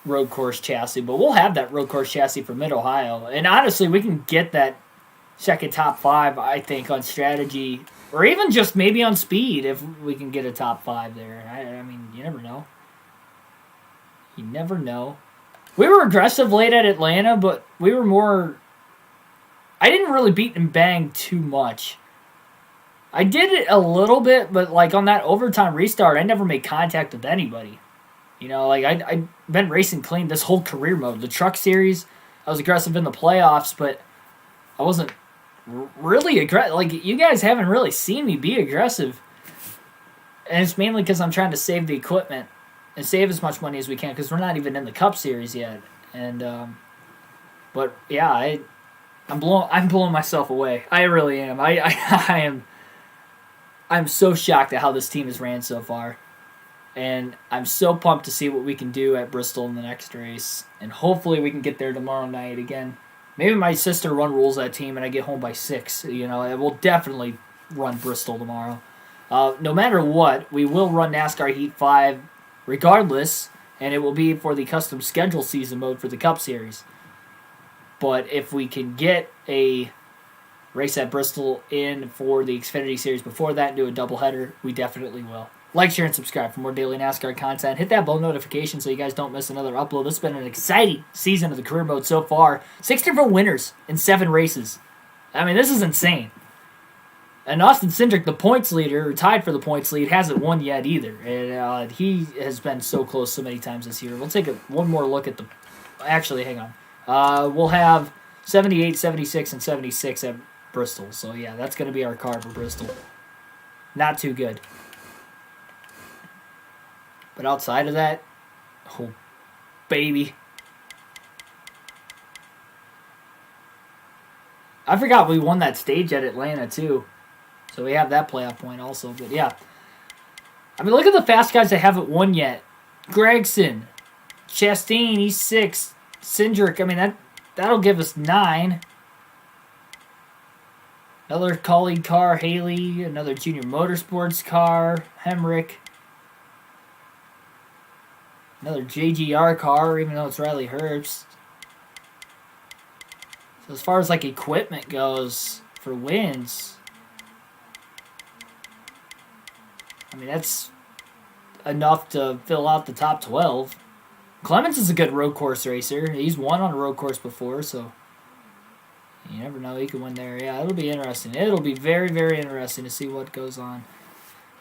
road course chassis, but we'll have that road course chassis for Mid-Ohio. And honestly, we can get that second top 5, I think, on strategy, or even just maybe on speed if we can get a top 5 there. I mean, you never know. You never know. We were aggressive late at Atlanta, but we were more... I didn't really beat and bang too much. I did it a little bit, but like on that overtime restart, I never made contact with anybody. I've been racing clean this whole career mode. The Truck Series, I was aggressive in the playoffs, but I wasn't really aggressive. Like, you guys haven't really seen me be aggressive. And it's mainly because I'm trying to save the equipment and save as much money as we can because we're not even in the Cup Series yet. And, but yeah, I'm blowing myself away. I really am. I'm so shocked at how this team has ran so far. And I'm so pumped to see what we can do at Bristol in the next race. And hopefully we can get there tomorrow night again. Maybe my sister rules that team and I get home by 6. You know, it will definitely run Bristol tomorrow. No matter what, we will run NASCAR Heat 5 regardless. And it will be for the custom schedule season mode for the Cup Series. But if we can get a race at Bristol in for the Xfinity Series before that and do a doubleheader, we definitely will. Like, share, and subscribe for more daily NASCAR content. Hit that bell notification so you guys don't miss another upload. This has been an exciting season of the career mode so far. 6 different winners in 7 races. I mean, this is insane. And Austin Cindric, the points leader, or tied for the points lead, hasn't won yet either. And he has been so close so many times this year. We'll take one more look at the... Actually, hang on. We'll have 78, 76, and 76 at Bristol. So, yeah, that's going to be our car for Bristol. Not too good. But outside of that, oh, baby. I forgot we won that stage at Atlanta, too. So we have that playoff point also. But, yeah. I mean, look at the fast guys that haven't won yet. Gregson, Chastain, he's 6. Cindric, I mean, that'll give us 9. Another colleague car, Haley. Another Junior Motorsports car, Hemrick. Another JGR car, even though it's Riley Herbst. So as far as like equipment goes for wins, I mean that's enough to fill out the top 12. Clemens is a good road course racer. He's won on a road course before, so you never know. He could win there. Yeah, it'll be interesting. It'll be very, very interesting to see what goes on.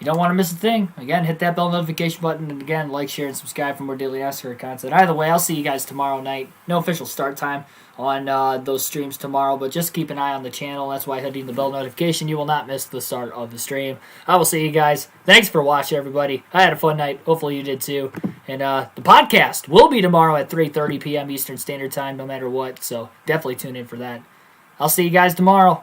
You don't want to miss a thing. Again, hit that bell notification button. And again, like, share, and subscribe for more daily NASCAR content. Either way, I'll see you guys tomorrow night. No official start time on those streams tomorrow, but just keep an eye on the channel. That's why hitting the bell notification, you will not miss the start of the stream. I will see you guys. Thanks for watching, everybody. I had a fun night. Hopefully you did too. And the podcast will be tomorrow at 3:30 p.m. Eastern Standard Time, no matter what. So definitely tune in for that. I'll see you guys tomorrow.